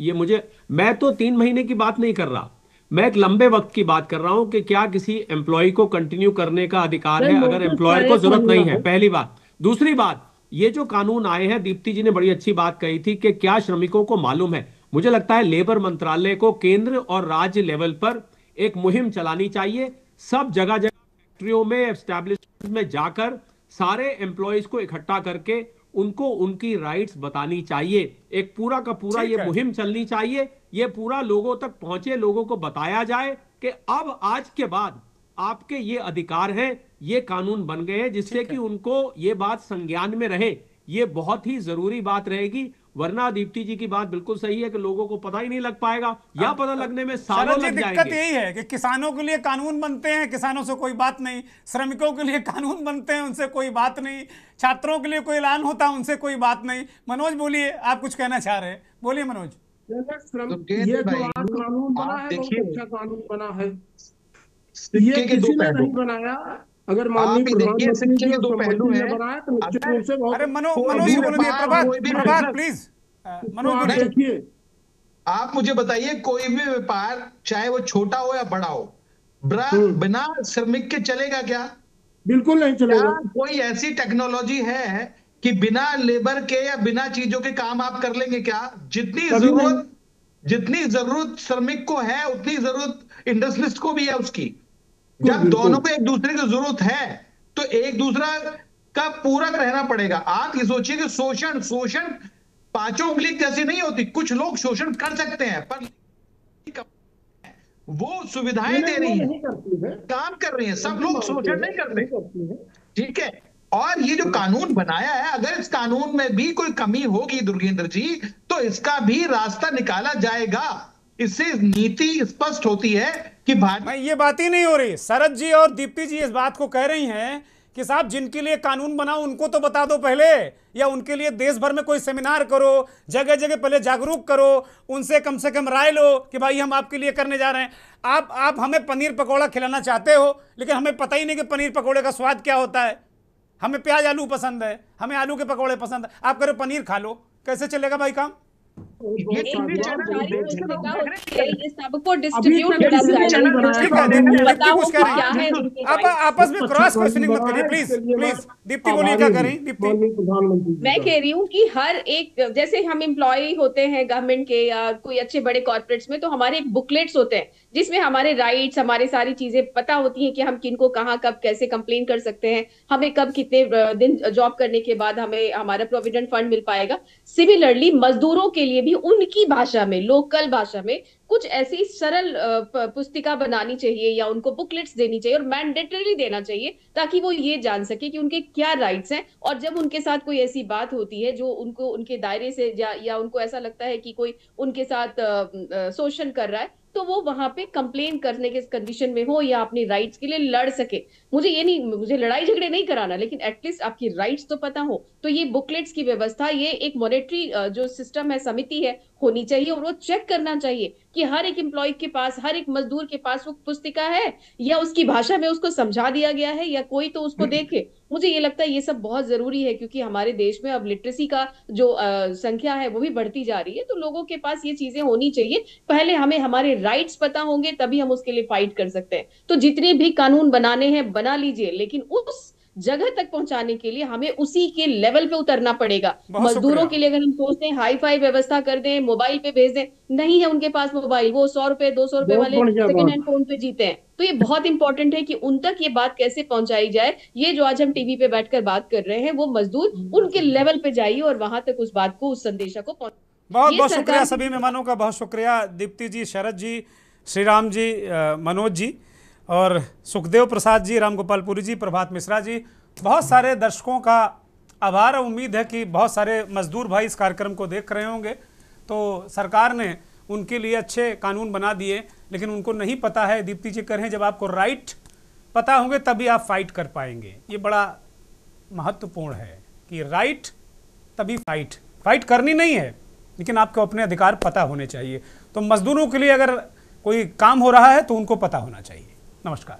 ये मैं तो 3 महीने की बात नहीं कर रहा, मैं एक लंबे वक्त की बात कर रहा हूं कि क्या किसी एम्प्लॉय को कंटिन्यू करने का अधिकार है अगर एम्प्लॉयर को जरूरत नहीं है, पहली बात। दूसरी बात, ये जो कानून आए हैं, दीप्ति जी ने बड़ी अच्छी बात कही थी कि क्या श्रमिकों को मालूम है। मुझे लगता है लेबर मंत्रालय को केंद्र और राज्य लेवल पर एक मुहिम चलानी चाहिए। सब जगह जगह फैक्ट्रियों में, एस्टैब्लिशमेंट में जाकर सारे एम्प्लॉयज को इकट्ठा करके उनको उनकी राइट्स बतानी चाहिए। एक पूरा का पूरा ये मुहिम चलनी चाहिए, ये पूरा लोगों तक पहुंचे, लोगों को बताया जाए कि अब आज के बाद आपके ये अधिकार हैं, ये कानून बन गए हैं, जिससे कि उनको ये बात संज्ञान में रहे। ये बहुत ही जरूरी बात रहेगी, वरना दीप्ति जी की बात बिल्कुल सही है कि लोगों को पता ही नहीं लग पाएगा, या पता लगने में सालों लग जाएंगे। दिक्कत यही है कि किसानों के लिए कानून बनते हैं, किसानों से कोई बात नहीं, श्रमिकों के लिए कानून बनते हैं, उनसे कोई बात नहीं, छात्रों के लिए कोई ऐलान होता है, उनसे कोई बात नहीं। मनोज बोलिए, आप कुछ कहना चाह रहे हैं, बोलिए मनोज। ये जो आज कानून बना है बहुत अच्छा कानून बना है, ये किसी ने नहीं बनाया। अगर माननीय प्रधानमंत्री जी दो पहलू हैं बनाया तो निश्चित रूप से बहुत। अरे मनोज प्रभात प्लीज, मनोज देखिए, आप मुझे बताइए, कोई भी व्यापार चाहे वो छोटा हो या बड़ा हो, बिना श्रमिक के चलेगा क्या? बिल्कुल नहीं चलेगा। कोई ऐसी टेक्नोलॉजी है कि बिना लेबर के या बिना चीजों के काम आप कर लेंगे क्या? जितनी जरूरत श्रमिक को है उतनी जरूरत इंडस्ट्रियलिस्ट को भी है उसकी। जब दोनों को एक दूसरे की जरूरत है तो एक दूसरा का पूरक रहना पड़ेगा। आप ये सोचिए कि शोषण 5 उंगली जैसी नहीं होती। कुछ लोग शोषण कर सकते हैं पर वो सुविधाएं दे रही हैं, काम कर रही हैं, सब लोग शोषण नहीं करते। ठीक है, और ये जो कानून बनाया है, अगर इस कानून में भी कोई कमी होगी दुर्गेंद्र जी, तो तो इसका भी रास्ता निकाला जाएगा। इससे नीति स्पष्ट होती है कि भाई ये बात ही नहीं हो रही। शरद जी और दीप्ति जी इस बात को कह रही हैं कि साहब जिनके लिए कानून बनाओ उनको तो बता दो पहले, या उनके लिए देश भर में कोई सेमिनार करो, जगह जगह पहले जागरूक करो, उनसे कम से कम राय लो कि भाई हम आपके लिए करने जा रहे हैं। आप हमें पनीर पकौड़ा खिलाना चाहते हो, लेकिन हमें पता ही नहीं कि पनीर पकौड़े का स्वाद क्या होता है। हमें प्याज आलू पसंद है, हमें आलू के पकौड़े पसंद है, आप करो पनीर खा लो, कैसे चलेगा भाई काम? आपस में क्रॉस क्वेश्चनिंग मत करिए प्लीज। दीप्ति बोलिए, क्या करें दीप्ति? मैं कह रही हूँ कि हर एक, जैसे हम एम्प्लॉय होते हैं गवर्नमेंट के या कोई अच्छे बड़े कॉर्पोरेट्स में, तो हमारे एक बुकलेट्स होते हैं जिसमें हमारे राइट्स, हमारे सारी चीजें पता होती हैं कि हम किनको कहाँ कब कैसे कंप्लेन कर सकते हैं, हमें कब कितने दिन जॉब करने के बाद हमें हमारा प्रोविडेंट फंड मिल पाएगा। सिमिलरली मजदूरों के लिए भी उनकी भाषा में, लोकल भाषा में कुछ ऐसी सरल पुस्तिका बनानी चाहिए या उनको बुकलेट्स देनी चाहिए और मैंडेटरी देना चाहिए, ताकि वो ये जान सके कि उनके क्या राइट्स हैं। और जब उनके साथ कोई ऐसी बात होती है जो उनको उनके दायरे से या उनको ऐसा लगता है कि कोई उनके साथ शोषण कर रहा है, तो वो वहां पे कंप्लेन करने के कंडीशन में हो या अपनी राइट्स के लिए लड़ सके। मुझे लड़ाई झगड़े नहीं कराना, लेकिन एटलीस्ट आपकी राइट्स तो पता हो। तो ये बुकलेट्स की व्यवस्था, ये एक मॉनेटरी जो सिस्टम है, समिति है, होनी चाहिए और वो चेक करना चाहिए कि हर एक एम्प्लॉय के पास, हर एक मजदूर के पास वो पुस्तिका है या उसकी भाषा में उसको समझा दिया गया है या कोई तो उसको देखे। मुझे ये लगता है ये सब बहुत जरूरी है, क्योंकि हमारे देश में अब लिटरेसी का जो संख्या है वो भी बढ़ती जा रही है। तो लोगों के पास ये चीजें होनी चाहिए। पहले हमें हमारे राइट्स पता होंगे, तभी हम उसके लिए फाइट कर सकते हैं। तो जितने भी कानून बनाने हैं बना लीजिए, लेकिन उस जगह तक पहुंचाने के लिए हमें उसी के लेवल पे उतरना पड़ेगा। मजदूरों के लिए अगर हम सोचते हैं हाई फाई व्यवस्था कर दें, मोबाइल पे भेज दें, नहीं है उनके पास मोबाइल, वो 100 रुपए 200 रुपए वाले सेकंड हैंड फोन पे जीते हैं। तो ये बहुत इंपॉर्टेंट है कि उन तक ये बात कैसे पहुंचाई जाए। ये जो आज हम टीवी पे बैठकर बात कर रहे हैं, वो मजदूर उनके लेवल पे जाइए और वहां तक उस बात को, उस संदेशा को बहुत बहुत शुक्रिया सभी मेहमानों का, बहुत शुक्रिया दीप्ति जी, शरद जी, श्रीराम जी, मनोज जी और सुखदेव प्रसाद जी, रामगोपालपुरी जी, प्रभात मिश्रा जी। बहुत सारे दर्शकों का आभार और उम्मीद है कि बहुत सारे मजदूर भाई इस कार्यक्रम को देख रहे होंगे। तो सरकार ने उनके लिए अच्छे कानून बना दिए, लेकिन उनको नहीं पता है। दीप्ति जी कह रहे हैं जब आपको राइट पता होंगे तभी आप फाइट कर पाएंगे। ये बड़ा महत्वपूर्ण है कि राइट तभी फाइट करनी नहीं है, लेकिन आपको अपने अधिकार पता होने चाहिए। तो मजदूरों के लिए अगर कोई काम हो रहा है तो उनको पता होना चाहिए। नमस्कार।